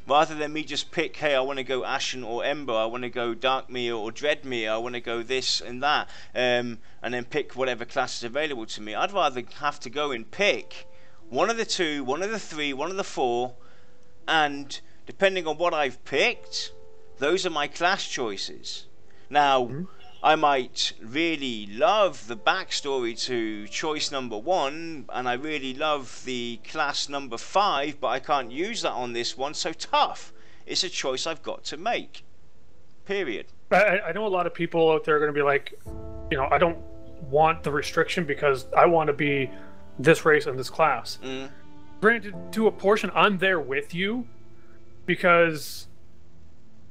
Rather than me just pick, hey, I want to go Ashen or Ember, I want to go Darkmere or Dreadmere, I want to go this and that, and then pick whatever class is available to me. I'd rather have to go and pick one of the two, one of the three, one of the four, and depending on what I've picked, those are my class choices. Now, I might really love the backstory to choice number 1, and I really love the class number 5, but I can't use that on this one, so tough. It's a choice I've got to make. Period. I know a lot of people out there are going to be like, you know, I don't want the restriction because I want to be this race and this class. Granted, to a portion, I'm there with you because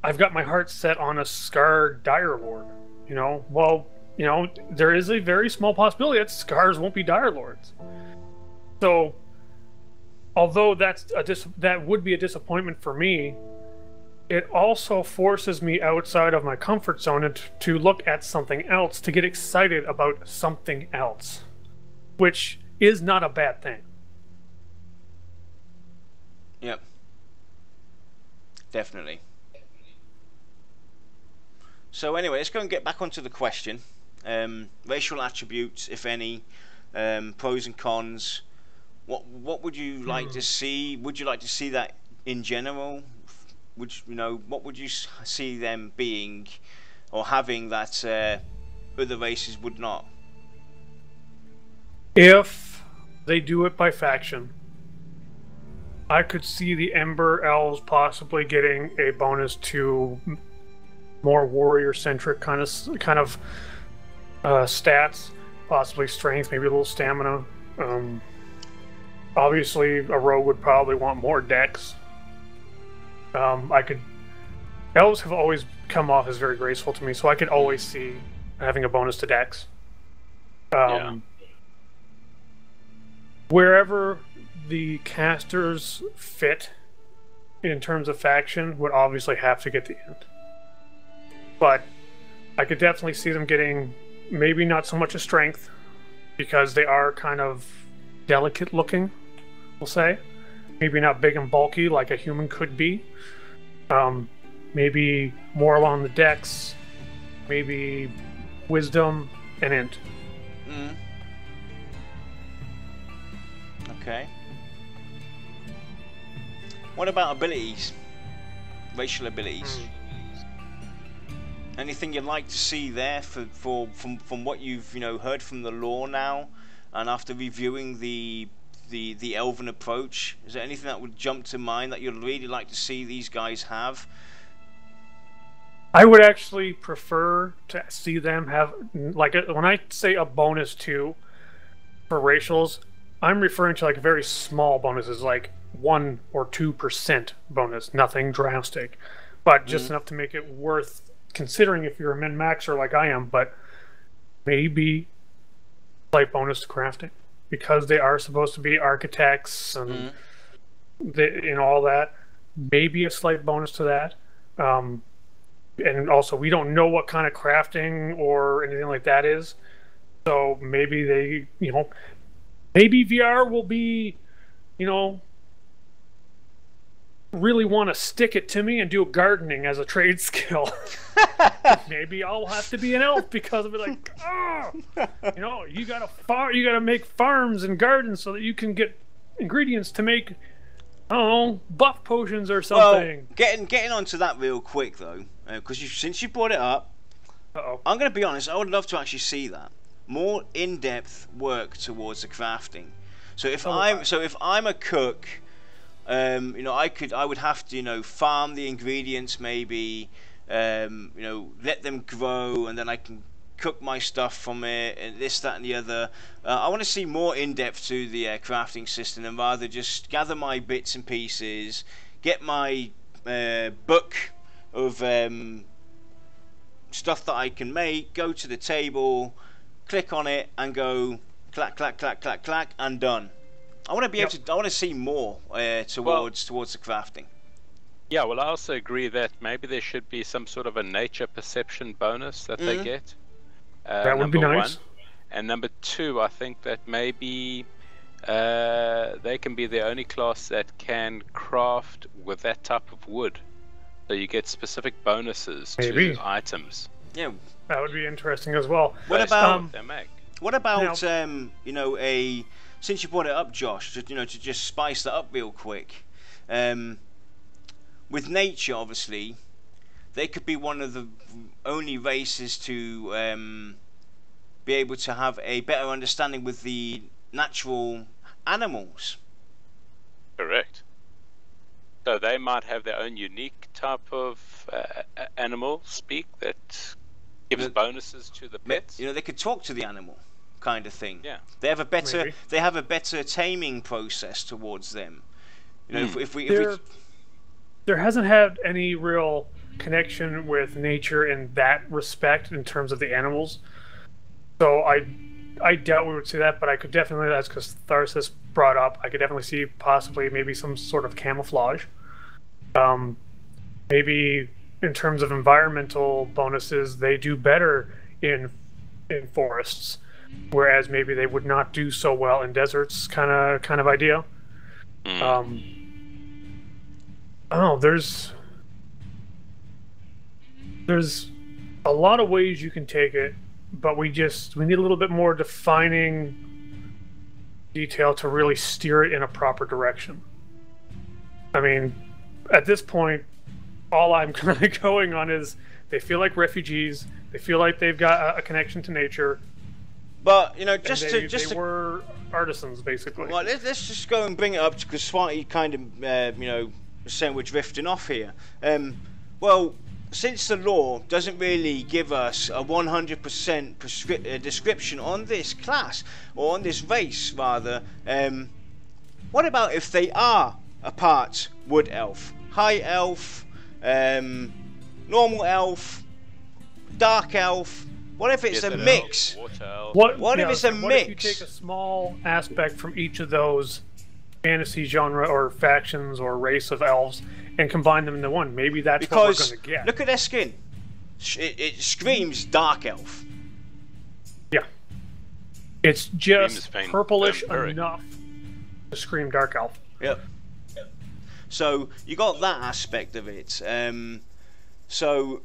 I've got my heart set on a Scar Dire Lord. You know, well, you know, there is a very small possibility that Scars won't be Dire Lords. So, although that would be a disappointment for me, it also forces me outside of my comfort zone to look at something else, to get excited about something else, which is not a bad thing. Yep. Definitely. So anyway, let's go and get back onto the question. Racial attributes, if any, pros and cons. What would you like to see? Would you like to see that in general? What would you see them being or having that other races would not? If they do it by faction, I could see the Ember Elves possibly getting a bonus to more warrior-centric kind of stats, possibly strength, maybe a little stamina. Obviously, a rogue would probably want more dex. Elves have always come off as very graceful to me, so I could always see having a bonus to dex. Wherever the casters fit in terms of faction would obviously have to get the end. But I could definitely see them getting maybe not so much a strength, because they are kind of delicate looking, we'll say. Maybe not big and bulky like a human could be. Maybe more along the dex, maybe wisdom and int. Okay. What about abilities? Racial abilities? Anything you'd like to see there from what you've heard from the lore now, and after reviewing the elven approach? Is there anything that would jump to mind that you'd really like to see these guys have? I would actually prefer to see them have, like, when I say a bonus 2 for racials, I'm referring to like very small bonuses, like 1 or 2% bonus, nothing drastic, but just enough to make it worth considering if you're a min-maxer like I am, but maybe slight bonus to crafting, because they are supposed to be architects and all that. Maybe a slight bonus to that. And also, we don't know what kind of crafting or anything like that is. So maybe they, maybe VR will be, really want to stick it to me and do gardening as a trade skill. Maybe I'll have to be an elf because of it. Like, you gotta make farms and gardens so that you can get ingredients to make, I don't know, buff potions or something. Well, getting onto that real quick though, because since you brought it up, I'm gonna be honest. I would love to actually see that more in-depth work towards the crafting. So if I'm a cook, I would have to farm the ingredients, maybe let them grow, and then I can cook my stuff from it, and this, that, and the other. I want to see more in-depth to the crafting system, and rather just gather my bits and pieces, get my book of stuff that I can make, go to the table, click on it, and go clack, clack, clack, clack, clack, and done. I want to be able to. I want to see more towards the crafting. Yeah, well, I also agree that maybe there should be some sort of a nature perception bonus that they get. That would be nice. 1. And number 2, I think that maybe they can be the only class that can craft with that type of wood. So you get specific bonuses to items. Yeah, that would be interesting as well. What about now, since you brought it up, Josh, to just spice that up real quick. With nature, obviously, they could be one of the only races to be able to have a better understanding with the natural animals. Correct. So they might have their own unique type of animal speak that gives bonuses to the pets. They could talk to the animal, kind of thing. Yeah. They have a better taming process towards them. There hasn't had any real connection with nature in that respect in terms of the animals. So I doubt we would see that, but I could definitely, that's because Tharsis brought up, I could definitely see possibly maybe some sort of camouflage. Maybe in terms of environmental bonuses, they do better in forests, whereas maybe they would not do so well in deserts, kind of idea. I don't know, there's a lot of ways you can take it, but we need a little bit more defining detail to really steer it in a proper direction. I mean, at this point, all I'm kind of going on is they feel like refugees, they feel like they've got a connection to nature. But they were artisans, basically. Well, let's just go and bring it up, because slightly kind of saying we're drifting off here. Well, since the law doesn't really give us a 100% description on this class, or on this race rather, what about if they are a part wood elf, high elf, normal elf, dark elf? What if it's a mix? What if it's a mix? What if you take a small aspect from each of those fantasy genre or factions or race of elves and combine them into one? Maybe that's what we're going to get. Look at their skin. It screams dark elf. Yeah. It's just purplish enough to scream dark elf. Yep. So you got that aspect of it. So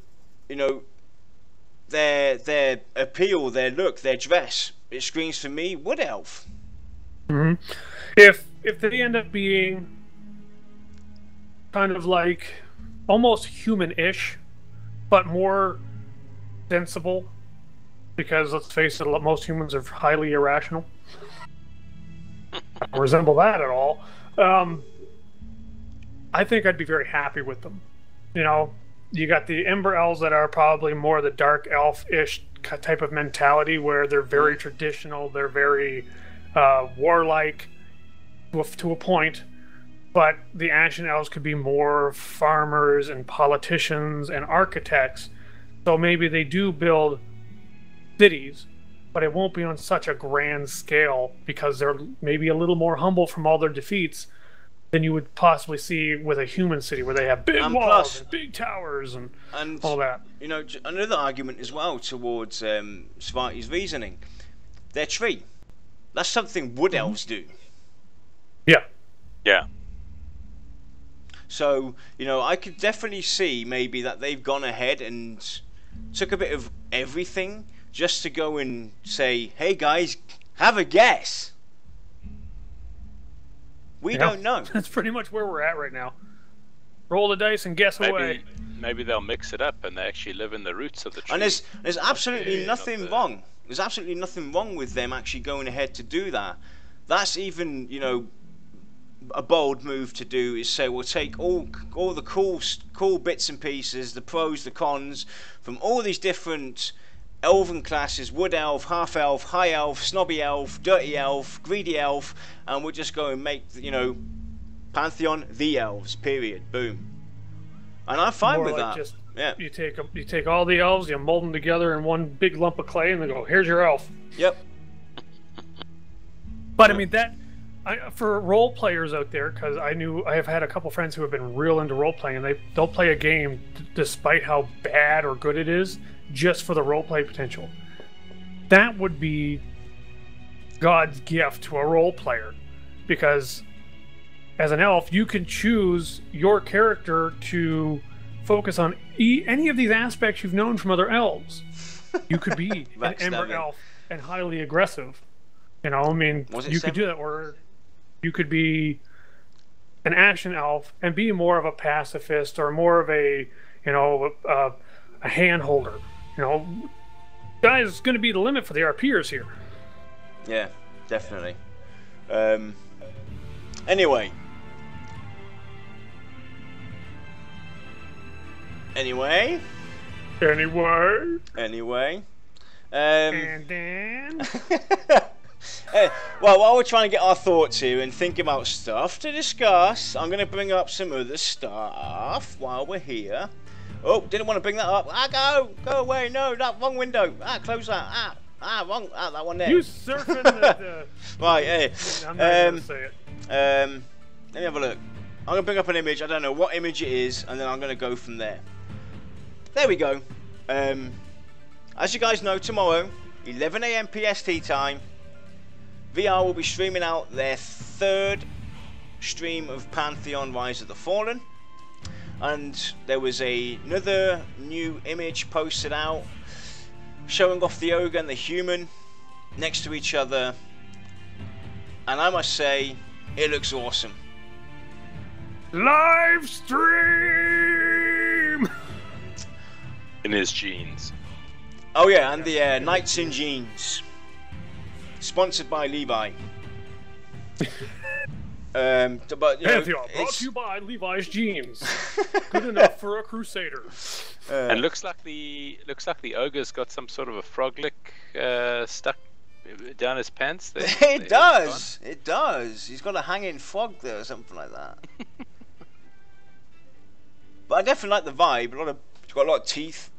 their appeal, their look, their dress, it screams for me wood elf. Mm-hmm. If they end up being kind of like almost human-ish, but more sensible, because let's face it, most humans are highly irrational. I don't resemble that at all. I think I'd be very happy with them. You got the Ember Elves that are probably more the dark elf-ish type of mentality, where they're very traditional, they're very warlike to a point, but the Ashen Elves could be more farmers and politicians and architects. So maybe they do build cities, but it won't be on such a grand scale because they're maybe a little more humble from all their defeats than you would possibly see with a human city where they have big walls and big towers and all that. You know, another argument as well towards Svarti's reasoning, their tree. That's something wood elves do. Yeah. Yeah. So, you know, I could definitely see maybe that they've gone ahead and took a bit of everything just to go and say, hey guys, have a guess. We don't know. That's pretty much where we're at right now. Roll the dice and guess away. Maybe they'll mix it up and they actually live in the roots of the tree. And there's absolutely nothing wrong. There's absolutely nothing wrong with them actually going ahead to do that. That's even, you know, a bold move to do, is say we'll take all the cool bits and pieces, the pros, the cons, from all these different elven classes: wood elf, half elf, high elf, snobby elf, dirty elf, greedy elf, and we'll just go and make, you know, Pantheon the elves, period, boom. And I'm fine with that. Just, yeah. You take all the elves, you mold them together in one big lump of clay, and they go, here's your elf. Yep. But I mean for role players out there, because I have had a couple friends who have been real into role playing, and they'll play a game despite how bad or good it is, just for the role play potential. That would be God's gift to a role player, because as an elf, you can choose your character to focus on any of these aspects you've known from other elves. You could be an Ember elf and highly aggressive. You know, I mean, you could do that, or you could be an Ashen elf and be more of a pacifist, or more of a, you know, a hand holder. You know, guys, going to be the limit for the RPers here. Yeah, definitely. Anyway. And then... well, while we're trying to get our thoughts here and think about stuff to discuss, I'm going to bring up some other stuff while we're here. Oh, didn't want to bring that up. Go away. No, that wrong window. Close that. Wrong. That one there. You surfing the right, hey. I'm not going to say it. Let me have a look. I'm going to bring up an image. I don't know what image it is, and then I'm going to go from there. There we go. As you guys know, tomorrow, 11 AM PST time, VR will be streaming out their third stream of Pantheon Rise of the Fallen. And there was another new image posted out showing off the ogre and the human next to each other. And I must say, it looks awesome. Live stream! In his jeans. Oh yeah, and the Knights in Jeans. Sponsored by Levi. But you know, Pantheon, brought to you by Levi's jeans. Good enough for a crusader. And looks like the ogre's got some sort of a frog lick stuck down his pants there. It does. It does. He's got a hanging frog there or something like that. But I definitely like the vibe. He's got a lot of teeth.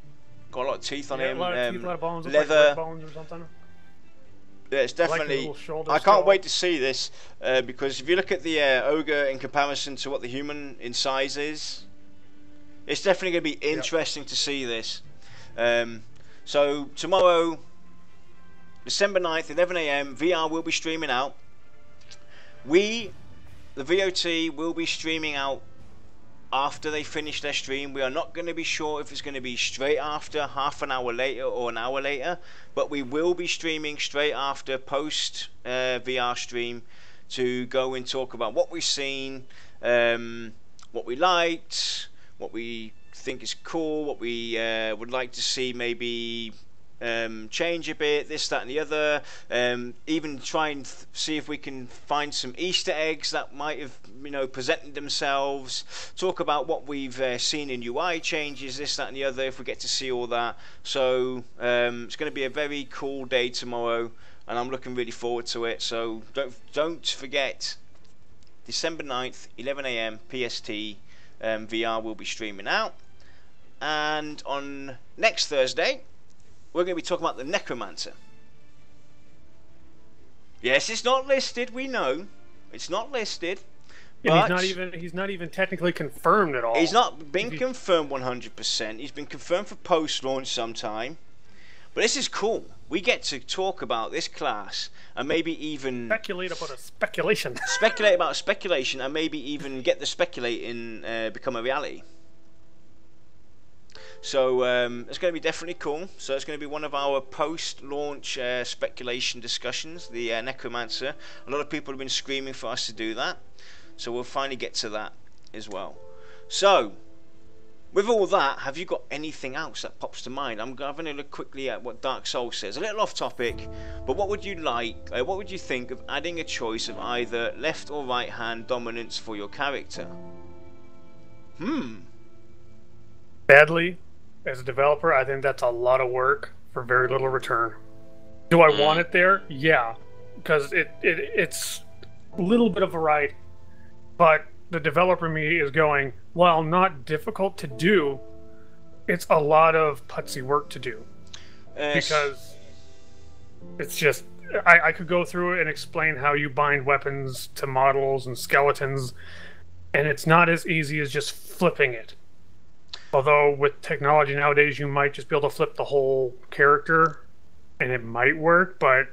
Got a lot of teeth on him. A lot of teeth, a lot of bones. Leather. Like bones or something. Yeah, it's definitely. I can't wait to see this because if you look at the ogre in comparison to what the human in size is, it's definitely going to be interesting to see this. So tomorrow, December 9th, 11 AM, VR will be streaming out. The VOT, will be streaming out after they finish their stream. We are not going to be sure if it's going to be straight after, half an hour later, or an hour later, but we will be streaming straight after, post VR stream, to go and talk about what we've seen, what we liked, what we think is cool, what we would like to see maybe change a bit, this, that and the other, even try and see if we can find some Easter eggs that might have, you know, presented themselves, talk about what we've seen in UI changes, this, that and the other, if we get to see all that. So it's going to be a very cool day tomorrow, and I'm looking really forward to it. So don't forget December 9th, 11 AM PST, VR will be streaming out. And on next Thursday, we're going to be talking about the Necromancer. Yes, it's not listed, we know. It's not listed. And he's not even technically confirmed at all. He's not been confirmed 100%. He's been confirmed for post-launch sometime. But this is cool. We get to talk about this class and maybe even speculate about a speculation. Speculate about a speculation and maybe even get the speculating become a reality. So it's going to be definitely cool. So it's going to be one of our post-launch speculation discussions, the Necromancer. A lot of people have been screaming for us to do that. So we'll finally get to that as well. So, with all that, have you got anything else that pops to mind? I'm having a look quickly at what Dark Souls says. A little off topic, but what would you like, what would you think of adding a choice of either left or right hand dominance for your character? Sadly, as a developer, I think that's a lot of work for very little return. Do I want it there? Yeah, because it's a little bit of variety. But the developer me is going, while not difficult to do, it's a lot of putsy work to do. Because it's just, I could go through it and explain how you bind weapons to models and skeletons, and it's not as easy as just flipping it. Although with technology nowadays, you might just be able to flip the whole character, and it might work, but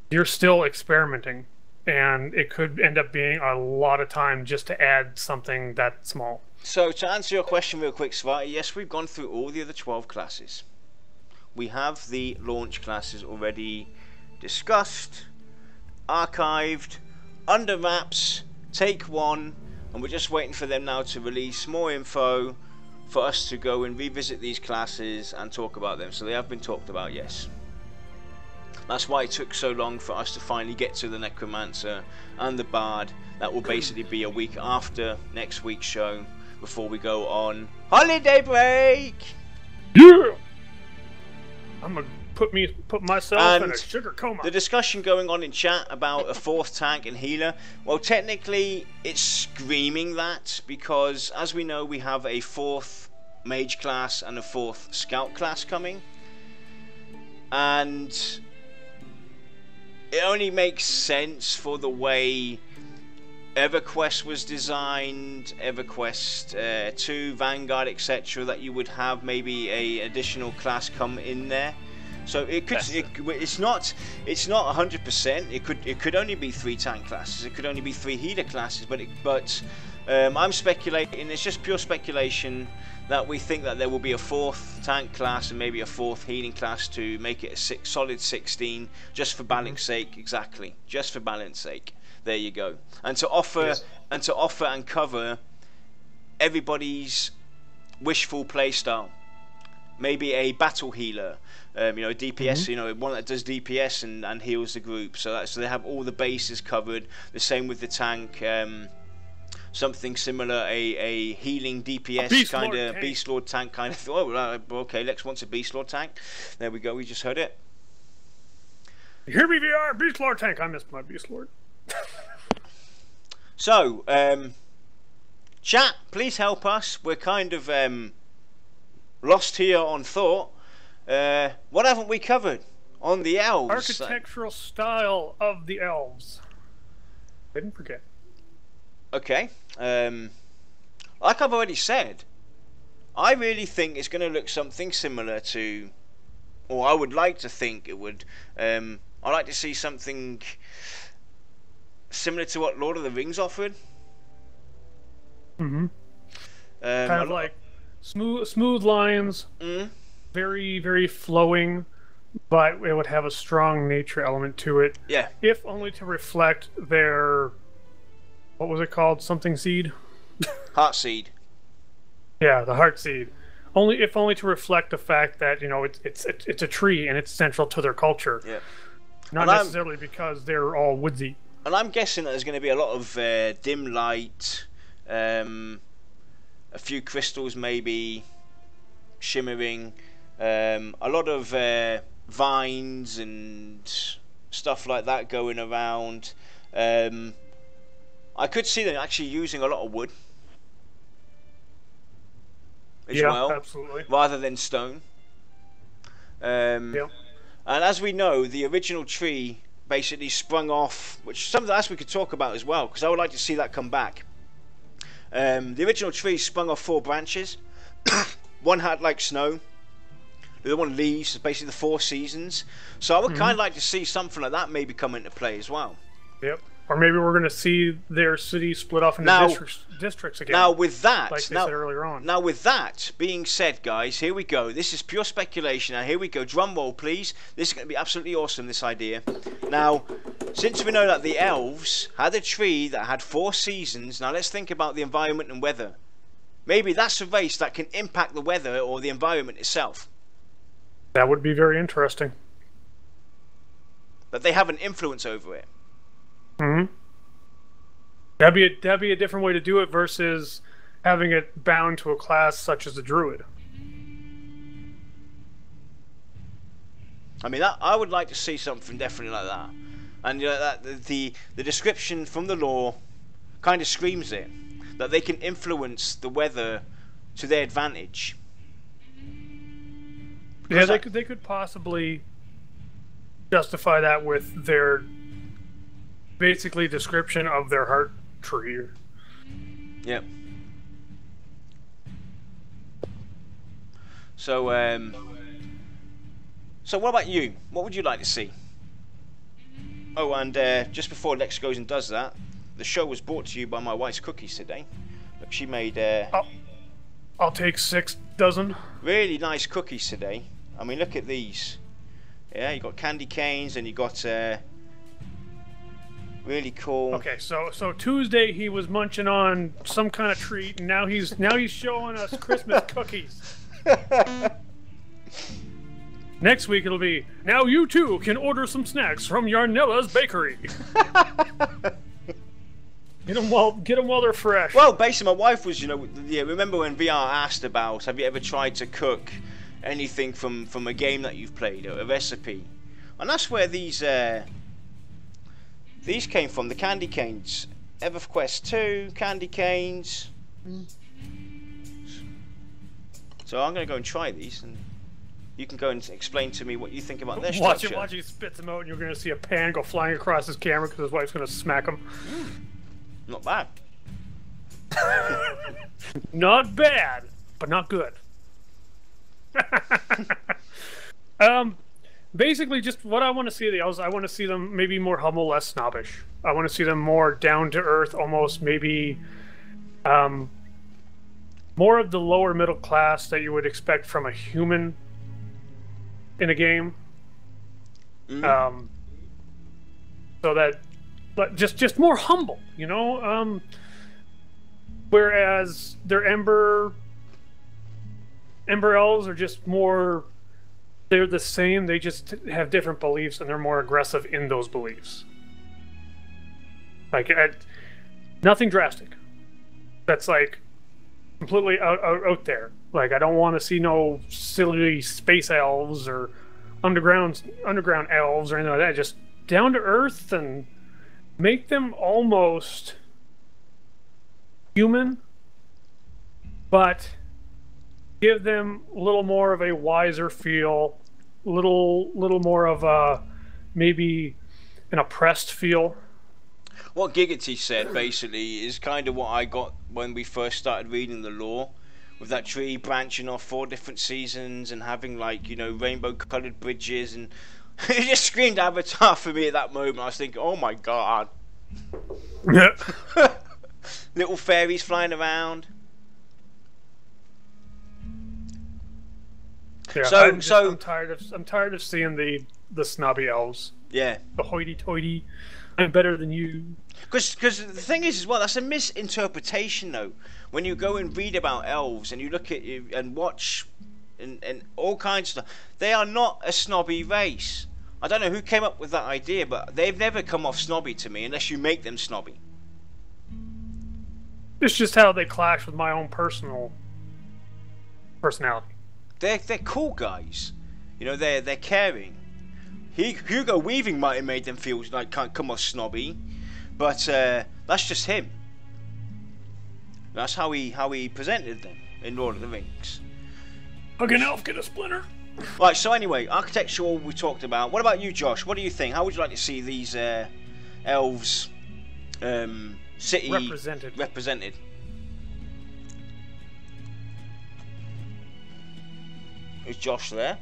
you're still experimenting. And it could end up being a lot of time just to add something that small. So to answer your question real quick, Svarty, yes, we've gone through all the other 12 classes. We have the launch classes already discussed, archived, under wraps, take one, and we're just waiting for them now to release more info for us to go and revisit these classes and talk about them. So they have been talked about, yes. That's why it took so long for us to finally get to the Necromancer and the Bard. That will basically be a week after next week's show before we go on holiday break. Yeah, I'm gonna put myself in a sugar coma. The discussion going on in chat about a 4th tank and healer. Well, technically, it's screaming that because, as we know, we have a 4th mage class and a 4th scout class coming, and it only makes sense for the way EverQuest was designed, EverQuest 2, Vanguard, etc., that you would have maybe a additional class come in there. So it could, it's not 100%. It could only be 3 tank classes. It could only be 3 healer classes. But I'm speculating. It's just pure speculation that we think that there will be a 4th tank class and maybe a 4th healing class to make it a solid 16, just for balance sake. Exactly, just for balance sake. There you go. And to offer and cover everybody's wishful playstyle. Maybe a battle healer, you know, DPS, you know, one that does DPS and heals the group. So they have all the bases covered. The same with the tank. Something similar, a healing DPS kind of Beast Lord tank kind of. Oh, okay, Lex wants a Beast Lord tank. There we go. We just heard it. You hear me, VR? Beast Lord tank. I missed my Beast Lord. So, chat, please help us. We're kind of lost here on thought. What haven't we covered on the elves? Architectural style of the elves. Didn't forget. Okay. Like I've already said, I really think it's going to look something similar to, or I would like to think it would. I'd like to see something similar to what Lord of the Rings offered. Kind of like smooth lines, very, very flowing, but it would have a strong nature element to it. Yeah. If only to reflect their, what was it called? Something seed? Heart seed. Yeah, the heart seed. If only to reflect the fact that, you know, it's a tree and it's central to their culture. Yeah. Not necessarily because they're all woodsy. And I'm guessing that there's going to be a lot of dim light, a few crystals maybe shimmering, a lot of vines and stuff like that going around. I could see them actually using a lot of wood as Yeah, well, absolutely. rather than stone. Yep. And as we know, the original tree basically sprung off, which something else we could talk about as well, because I would like to see that come back. The original tree sprung off 4 branches. One had like snow, the other one leaves, basically the 4 seasons. So I would kind of like to see something like that maybe come into play as well. Yep. Or maybe we're going to see their city split off into districts again. Now with that, like they said earlier on. Now with that being said, guys, here we go. This is pure speculation. Now here we go. Drum roll, please. This is going to be absolutely awesome. This idea. Now, since we know that the elves had a tree that had 4 seasons, now let's think about the environment and weather. Maybe that's a race that can impact the weather or the environment itself. That would be very interesting. That they have an influence over it. Mm-hmm. That'd be a different way to do it versus having it bound to a class such as a druid. I mean, I would like to see something definitely like that. And you know, that the description from the lore kind of screams it, that they can influence the weather to their advantage. Yeah, they could possibly justify that with their basically description of their heart tree. Yep. So what about you? What would you like to see? Oh, and just before Lex goes and does that, the show was brought to you by my wife's cookies today. Look, she made I'll take 6 dozen. Really nice cookies today. I mean, look at these. Yeah, you got candy canes and you got really cool. Okay, so Tuesday he was munching on some kind of treat, and now he's showing us Christmas cookies. Next week it'll be, now you too can order some snacks from Yarnella's Bakery. Get them while they're fresh. Well, basically, my wife was, remember when VR asked about, have you ever tried to cook anything from a game that you've played, or a recipe? And that's where these came from, the candy canes. EverQuest 2, candy canes. So I'm going to go and try these, and you can go and explain to me what you think about their structure. Watch he spits them out, and you're going to see a pan go flying across his camera because his wife's going to smack him. Not bad. Not bad, but not good. Basically, just what I want to see of the elves, I want to see them maybe more humble, less snobbish. I want to see them more down to earth, almost maybe more of the lower middle class that you would expect from a human in a game. So that, but just more humble, whereas their Ember elves are just more. They're the same. They just have different beliefs, and they're more aggressive in those beliefs. Like nothing drastic. That's like completely out there. Like I don't want to see no silly space elves or underground elves or anything like that. Just down to earth and make them almost human, but give them a little more of a wiser feel, little more of a maybe an oppressed feel. What Giggity said basically is kind of what I got when we first started reading the lore, with that tree branching off 4 different seasons and having rainbow coloured bridges, and it just screamed Avatar for me at that moment. I was thinking, oh my god. Little fairies flying around. Yeah, I'm tired of seeing the snobby elves. Yeah. The hoity-toity. I'm better than you. Because the thing is as well, that's a misinterpretation though. When you go and read about elves and you look at you and watch and all kinds of stuff, they are not a snobby race. I don't know who came up with that idea, but they've never come off snobby to me unless you make them snobby. It's just how they clash with my own personal personality. They're cool guys. They're caring. Hugo Weaving might have made them feel like can't come off snobby, but That's just him. That's how he presented them in Lord of the Rings. Hug an elf, get a splinter. Right, so anyway, architectural we talked about. What about you, Josh? What do you think? How would you like to see these elves city represented? Is Josh there?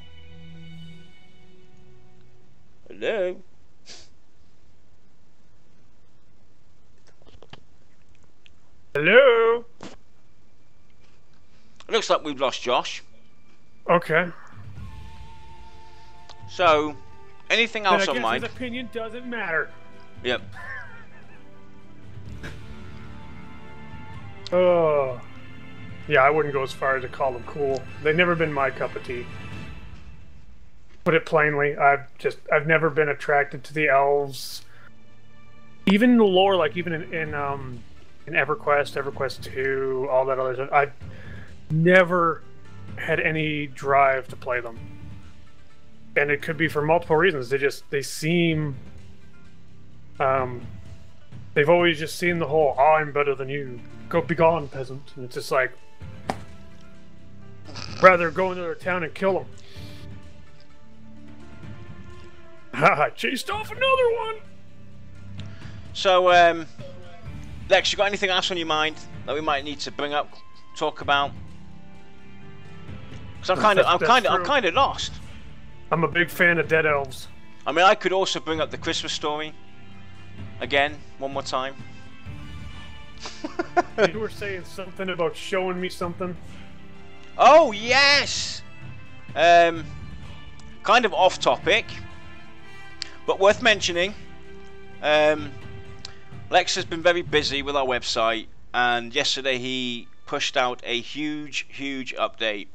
Hello? Hello? It looks like we've lost Josh. Okay. So, anything else on mind? His opinion doesn't matter. Yep. Oh. Yeah, I wouldn't go as far as to call them cool. They've never been my cup of tea. Put it plainly, I've never been attracted to the elves. Even in the lore, like even in EverQuest 2, all that other stuff, I've never had any drive to play them. And it could be for multiple reasons. They seem they've always just seen the whole I'm better than you. Go be gone, peasant. And it's just like rather go into their town and kill them. Haha, chased off another one. So, Lex, you got anything else on your mind that we might need to bring up, talk about? Because I'm kind of lost. I'm a big fan of dead elves. I mean, I could also bring up the Christmas story again, one more time. You were saying something about showing me something. Oh yes. Kind of off topic, but worth mentioning. Lex has been very busy with our website, and yesterday he pushed out a huge update.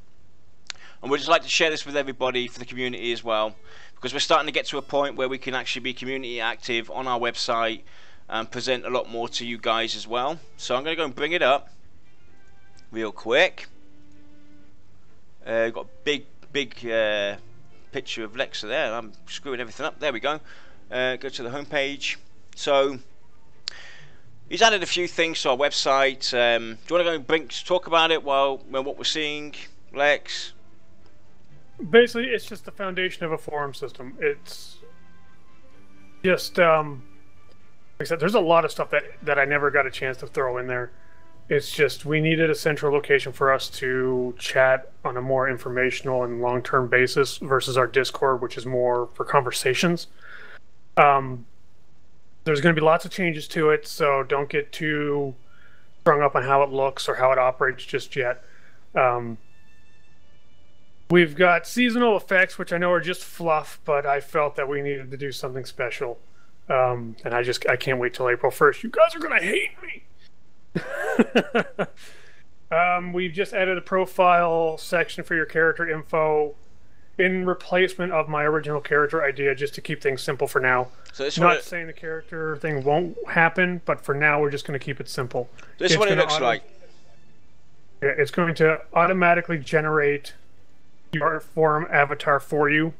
And we'd just like to share this with everybody for the community as well, because we're starting to get to a point where we can actually be community active on our website and present a lot more to you guys as well. So I'm going to go and bring it up real quick. Got a big picture of Lexa there. I'm screwing everything up. There we go. Go to the home page. So he's added a few things to our website. Do you want to go and talk about it while what we're seeing, Lex? Basically, it's just the foundation of a forum system. It's just like I said, there's a lot of stuff that I never got a chance to throw in there. It's just we needed a central location for us to chat on a more informational and long-term basis versus our Discord, which is more for conversations. There's going to be lots of changes to it, so don't get too strung up on how it looks or how it operates just yet. We've got seasonal effects, which I know are just fluff, but I felt that we needed to do something special. And I can't wait till April 1st. You guys are going to hate me! We've just added a profile section for your character info in replacement of my original character idea, just to keep things simple for now. So this not saying the character thing won't happen, but for now we're just going to keep it simple. This is what it looks like. Yeah, it's going to automatically generate your forum avatar for you,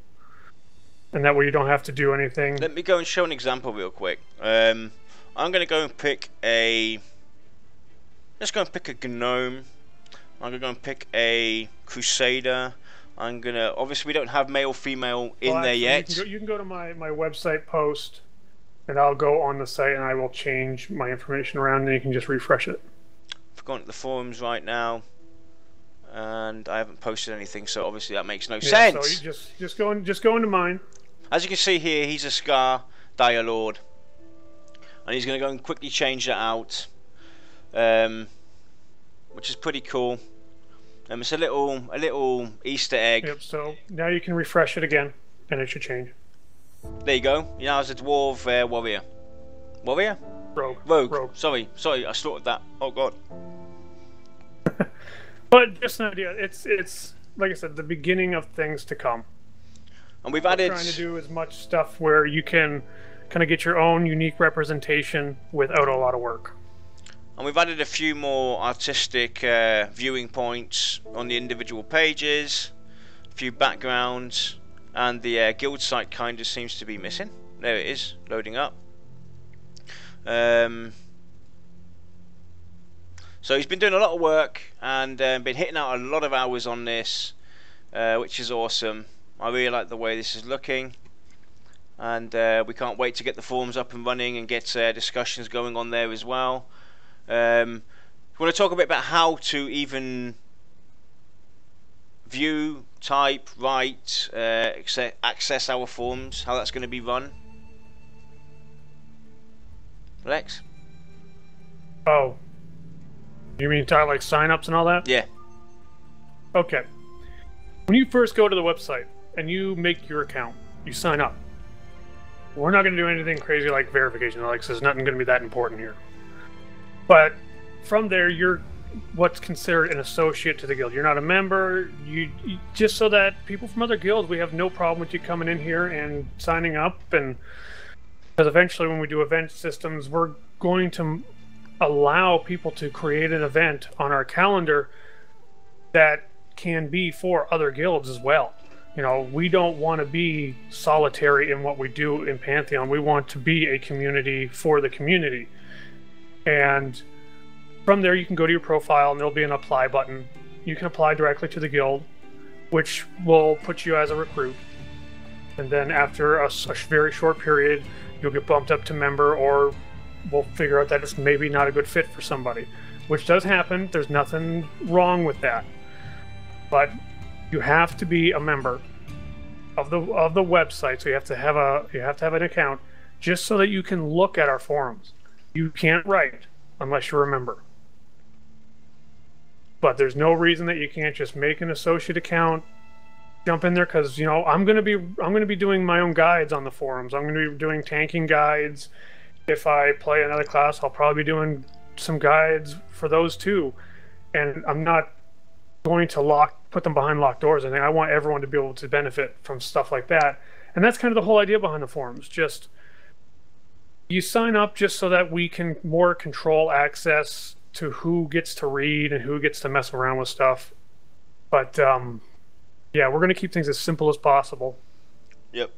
and that way you don't have to do anything. Let me go and show an example real quick. I'm going to go and pick a... Let's go and pick a gnome. I'm going to go and pick a crusader. I'm going to... Obviously we don't have male female in there yet. You can go to my website post, and I'll go on the site and I will change my information around, and you can just refresh it. I've gone to the forums right now, and I haven't posted anything, so obviously that makes no sense. So you just go into mine. As you can see here, he's a Scar Dire Lord, and he's going to go and quickly change that out, which is pretty cool. It's a little Easter egg. Yep. So now you can refresh it again, and it should change. There you go. You know, as a dwarf warrior. Warrior? Rogue. Sorry, I slaughtered that. Oh god. But just an idea. It's like I said, the beginning of things to come. And we've added... We're trying to do as much stuff where you can kind of get your own unique representation without a lot of work. And we've added a few more artistic viewing points on the individual pages, a few backgrounds, and the guild site kind of seems to be missing. There it is, loading up. So he's been doing a lot of work and been hitting out a lot of hours on this, which is awesome. I really like the way this is looking, and we can't wait to get the forums up and running and get discussions going on there as well. We want to talk a bit about how to even view, type, write, access our forums, how that's going to be run. Lex? Oh. You mean like sign-ups and all that? Yeah. Okay. When you first go to the website and you make your account, you sign up. We're not going to do anything crazy like verification. Like, there's nothing going to be that important here. But from there, you're what's considered an associate to the guild. You're not a member. You just so that people from other guilds, we have no problem with you coming in here and signing up. And because eventually, when we do event systems, we're going to allow people to create an event on our calendar that can be for other guilds as well. You know, we don't want to be solitary in what we do in Pantheon. We want to be a community for the community. And from there, you can go to your profile and there'll be an apply button. You can apply directly to the guild, which will put you as a recruit. And then after a very short period, you'll get bumped up to member, or we'll figure out that it's maybe not a good fit for somebody, which does happen. There's nothing wrong with that. But you have to be a member of the website, so you have to have an account just so that you can look at our forums. You can't write unless you're a member. But there's no reason that you can't just make an associate account, jump in there, because you know I'm gonna be doing my own guides on the forums. I'm gonna be doing tanking guides. If I play another class, I'll probably be doing some guides for those too. And I'm not going to put them behind locked doors. I think I want everyone to be able to benefit from stuff like that. And that's kind of the whole idea behind the forums. Just you sign up just so that we can more control access to who gets to read and who gets to mess around with stuff. But yeah, we're going to keep things as simple as possible. Yep.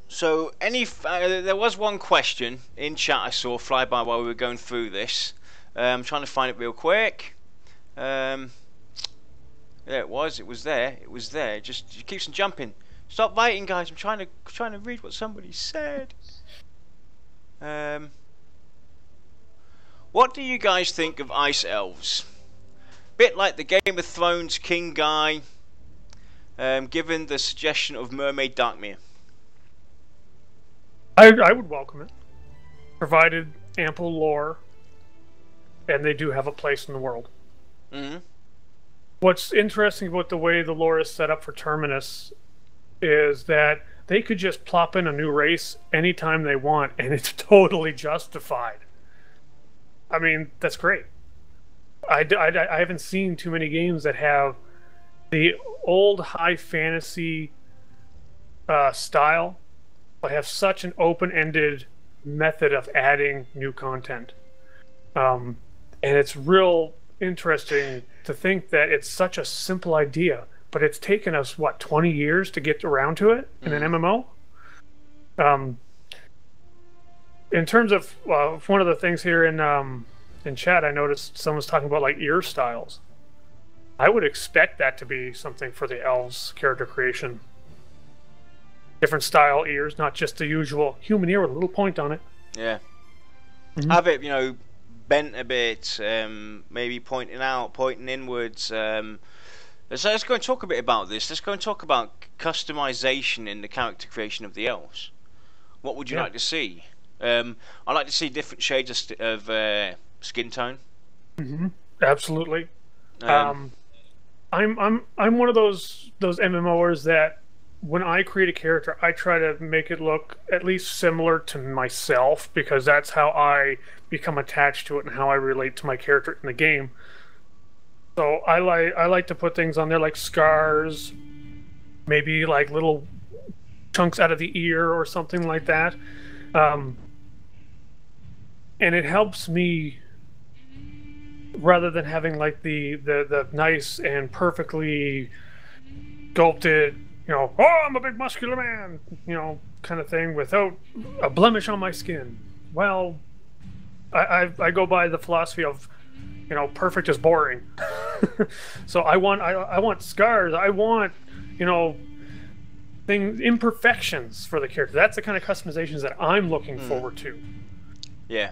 So there was one question in chat I saw fly by while we were going through this. I'm trying to find it real quick. There it was. It was there. It was there. It keeps on jumping. Stop writing, guys. I'm trying to read what somebody said. What do you guys think of Ice Elves? Bit like the Game of Thrones King guy, given the suggestion of Mermaid Darkmere. I would welcome it, provided ample lore, and they do have a place in the world. Mm-hmm. What's interesting about the way the lore is set up for Terminus is that they could just plop in a new race anytime they want, and it's totally justified. I mean, that's great. I haven't seen too many games that have the old high fantasy style, but have such an open-ended method of adding new content. And it's real interesting to think that it's such a simple idea, but it's taken us, what, 20 years to get around to it in an MMO? In terms of one of the things here in chat, I noticed someone's talking about like ear styles. I would expect that to be something for the elves character creation. Different style ears, not just the usual human ear with a little point on it. Yeah. Mm-hmm. Have it, bent a bit, maybe pointing out, pointing inwards. So let's go and talk a bit about this. Let's go and talk about customization in the character creation of the elves. What would you like to see? I'd like to see different shades of skin tone. Mm-hmm. Absolutely. I'm one of those MMOers that when I create a character, I try to make it look at least similar to myself, because that's how I become attached to it and how I relate to my character in the game. So I like to put things on there like scars, maybe like little chunks out of the ear or something like that. And it helps me, rather than having like the nice and perfectly sculpted, oh, I'm a big muscular man, kind of thing without a blemish on my skin. Well, I go by the philosophy of you know, perfect is boring. So I want scars. I want, you know, imperfections for the character. That's the kind of customizations that I'm looking forward to. Yeah.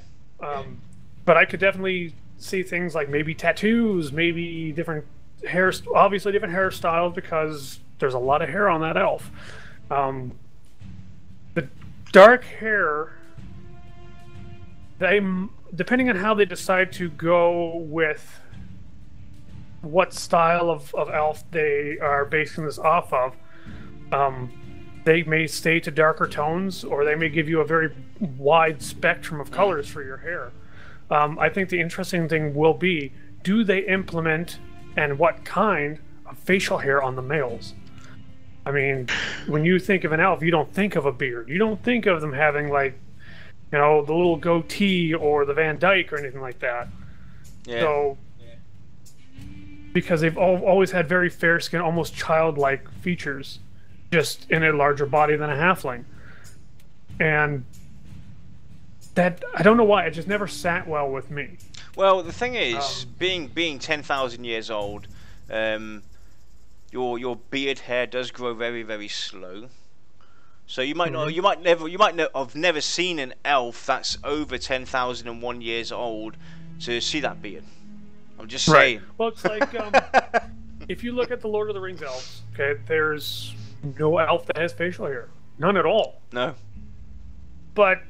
But I could definitely see things like maybe tattoos, maybe different hair, obviously different hairstyles, because there's a lot of hair on that elf. The dark hair, depending on how they decide to go with what style of elf they are basing this off of, they may stay to darker tones, or they may give you a very wide spectrum of colors for your hair. I think the interesting thing will be, do they implement, and what kind, of facial hair on the males? I mean, when you think of an elf, you don't think of a beard. You don't think of them having, like, you know, the little goatee or the Van Dyke or anything like that. Yeah. So, because they've always had very fair skin, almost childlike features, just in a larger body than a halfling. And that, I don't know why, it just never sat well with me. Well, the thing is, being 10,000 years old, your beard hair does grow very, very slow. So you might not, you might have never seen an elf that's over 10,001 years old to see that beard. I'm just saying. Right. Well, it's like if you look at the Lord of the Rings elves, okay, there's no elf that has facial hair, none at all. No. But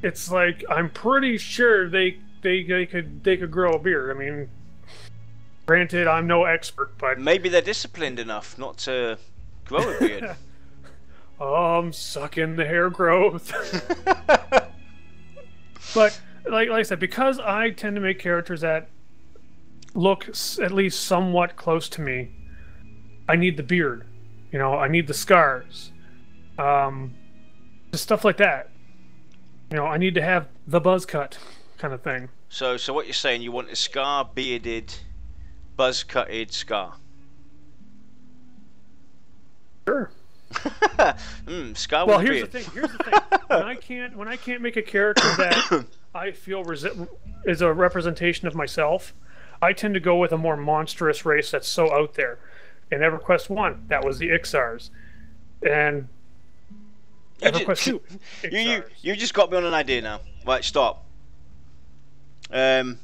it's like, I'm pretty sure they could grow a beard. I mean, granted, I'm no expert, but maybe they're disciplined enough not to grow a beard. Sucking the hair growth. But like I said, because I tend to make characters that look at least somewhat close to me, I need the beard. You know, I need the scars. Just stuff like that. You know, I need to have the buzz cut kind of thing. So what you're saying, you want a scar bearded, buzz cutted scar? Sure. Scar. Well, here's the thing. When I can't make a character that I feel is a representation of myself, I tend to go with a more monstrous race that's so out there. In EverQuest 1, that was the Ixars, and EverQuest 2. You just got me on an idea now. Right, stop. We're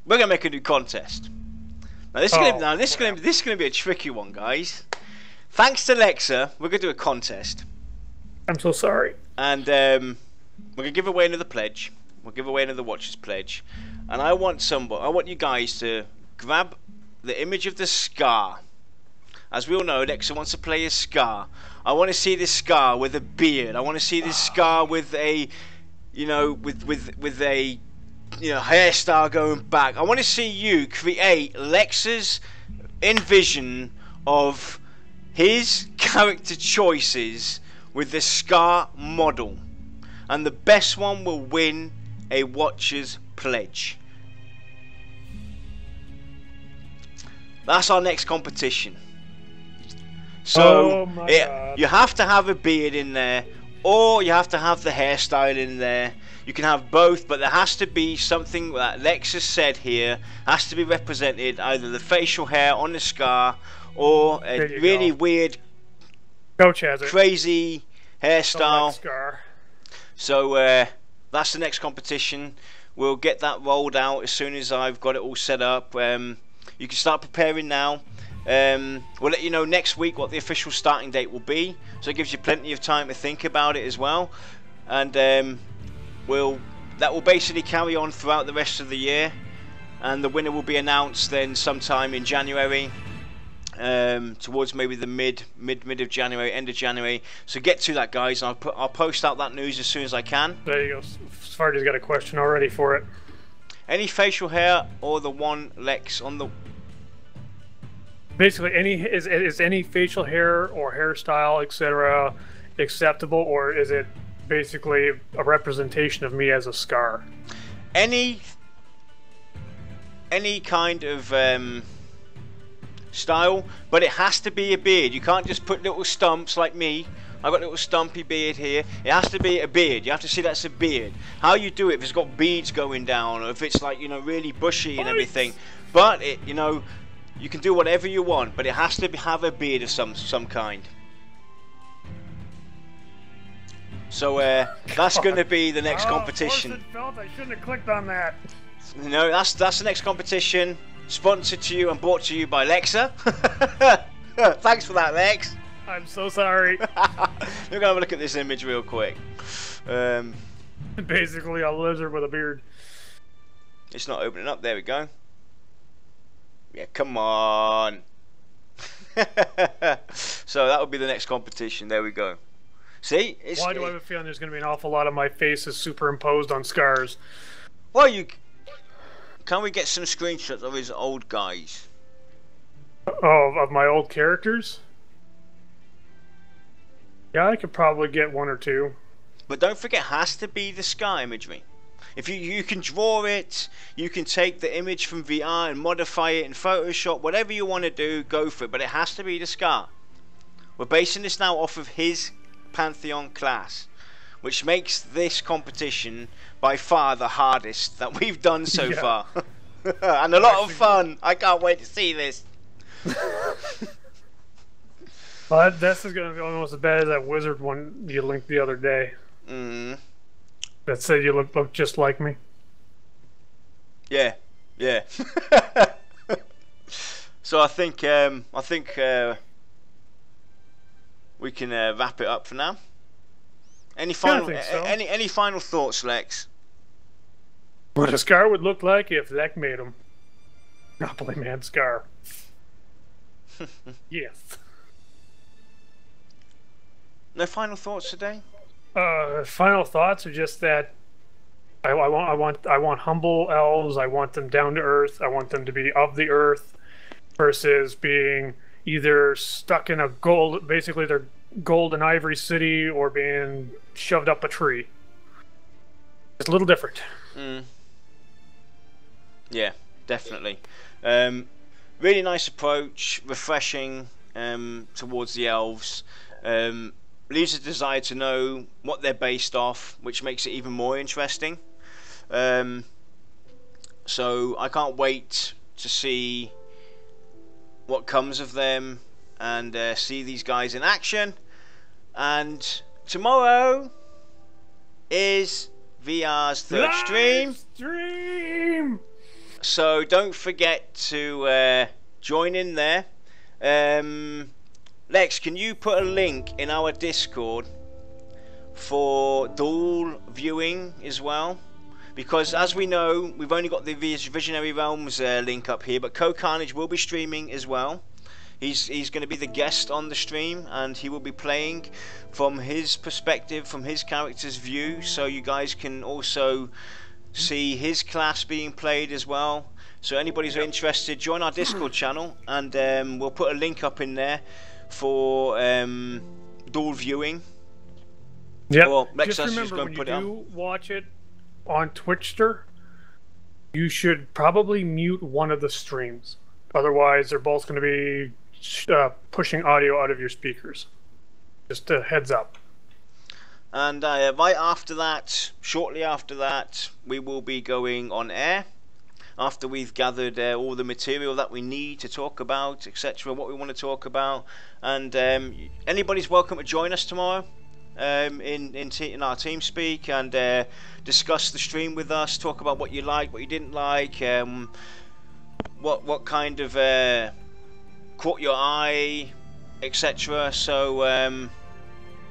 gonna make a new contest. Now this is gonna be a tricky one, guys. Thanks to Lexa, we're gonna do a contest. I'm so sorry. And we're gonna give away another pledge. We'll give away another Watcher's pledge. And I want you guys to grab the image of the Scar. As we all know, Lexa wants to play a Scar. I want to see this Scar with a beard. I want to see this Scar with a, with a, hairstyle going back. I want to see you create Lexa's envision of his character choices with the Scar model, and the best one will win a Watcher's pledge. That's our next competition. So you have to have a beard in there, or you have to have the hairstyle in there. You can have both, but there has to be something that Lexa said here has to be represented, either the hair on the Scar or a really weird, crazy hairstyle. Scar. So that's the next competition. We'll get that rolled out as soon as I've got it all set up. You can start preparing now. We'll let you know next week what the official starting date will be, so it gives you plenty of time to think about it as well. And that will basically carry on throughout the rest of the year, and the winner will be announced then sometime in January, towards maybe the mid of January, end of January. So get to that, guys. I'll post out that news as soon as I can. There you go. Svarty's got a question already for it. Any facial hair or the one Lex on the... Basically, is any facial hair or hairstyle, etc., acceptable, or is it basically a representation of me as a Scar? Any kind of style, but it has to be a beard. You can't just put little stumps like me I've got a little stumpy beard here. It has to be a beard. You have to see that's a beard. How you do it, if it's got beads going down, or if it's like, you know, really bushy and everything. But it, you know, you can do whatever you want, but it has to have a beard of some kind. So that's going to be the next competition. I shouldn't have clicked on that. No, that's the next competition. Sponsored to you and brought to you by Lexa. Thanks for that, Lex. I'm so sorry. We're gonna have a look at this image real quick. Basically, a lizard with a beard. It's not opening up. There we go. Yeah, come on. So that would be the next competition. There we go. See? Why do I have a feeling there's going to be an awful lot of my faces superimposed on scars? Well, can we get some screenshots of his old guys? Oh, of my old characters? Yeah, I could probably get one or two. But don't forget, it has to be the scar imagery. If you can draw it, you can take the image from VR and modify it in Photoshop, whatever you want to do, go for it. But it has to be the scar. We're basing this now off of his Pantheon class, which makes this competition by far the hardest that we've done so far. And a lot of fun. I can't wait to see this. Well, this is going to be almost as bad as that wizard one you linked the other day. That said you look just like me. Yeah, yeah. So I think we can wrap it up for now. Any final any final thoughts, Lex? What a scar would look like if Lek made him. Monopoly Man Scar. Yes. No final thoughts today? Final thoughts are just that I want humble elves. I want them down to earth. I want them to be of the earth, versus being either stuck in a basically their gold and ivory city, or being shoved up a tree. It's a little different. Yeah, definitely. Really nice approach, refreshing towards the elves. Leaves a desire to know what they're based off, which makes it even more interesting. So I can't wait to see what comes of them and see these guys in action. And tomorrow is VR's third stream. So don't forget to join in there. Lex, can you put a link in our Discord for dual viewing as well? Because as we know, we've only got the Visionary Realms link up here, but Co-Carnage will be streaming as well. He's going to be the guest on the stream, and he will be playing from his perspective, from his character's view, so you guys can also see his class being played as well. So anybody's interested, join our Discord channel, and we'll put a link up in there for dual viewing. Yeah. Just remember, when you do watch it on Twitchster, you should probably mute one of the streams. Otherwise, they're both going to be pushing audio out of your speakers. Just a heads up. And right after that, shortly after that, we will be going on air. After we've gathered all the material that we need to talk about, etc., what we want to talk about, and anybody's welcome to join us tomorrow in our team speak and discuss the stream with us. Talk about what you liked, what you didn't like, what kind of caught your eye, etc. So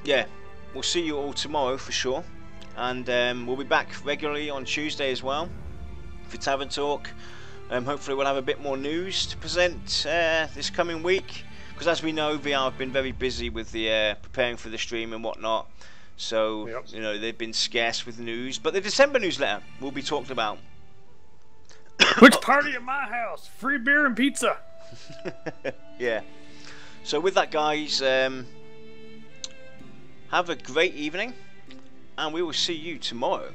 yeah, we'll see you all tomorrow for sure, and we'll be back regularly on Tuesday as well for Tavern Talk. Hopefully we'll have a bit more news to present this coming week, because as we know, VR have been very busy with the preparing for the stream and whatnot, so you know, they've been scarce with news, but the December newsletter will be talked about. Which party at my house? Free beer and pizza. Yeah. So with that, guys, have a great evening, and we will see you tomorrow.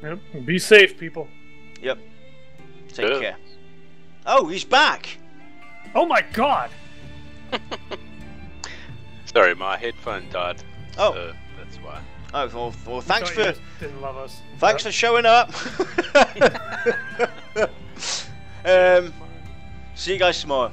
Yep. Be safe, people. Yep. Take care. Oh, he's back! Oh my god! Sorry, my headphone died. Oh. So that's why. Oh, well thanks Thought you for just didn't love us. thanks for showing up. See you guys tomorrow.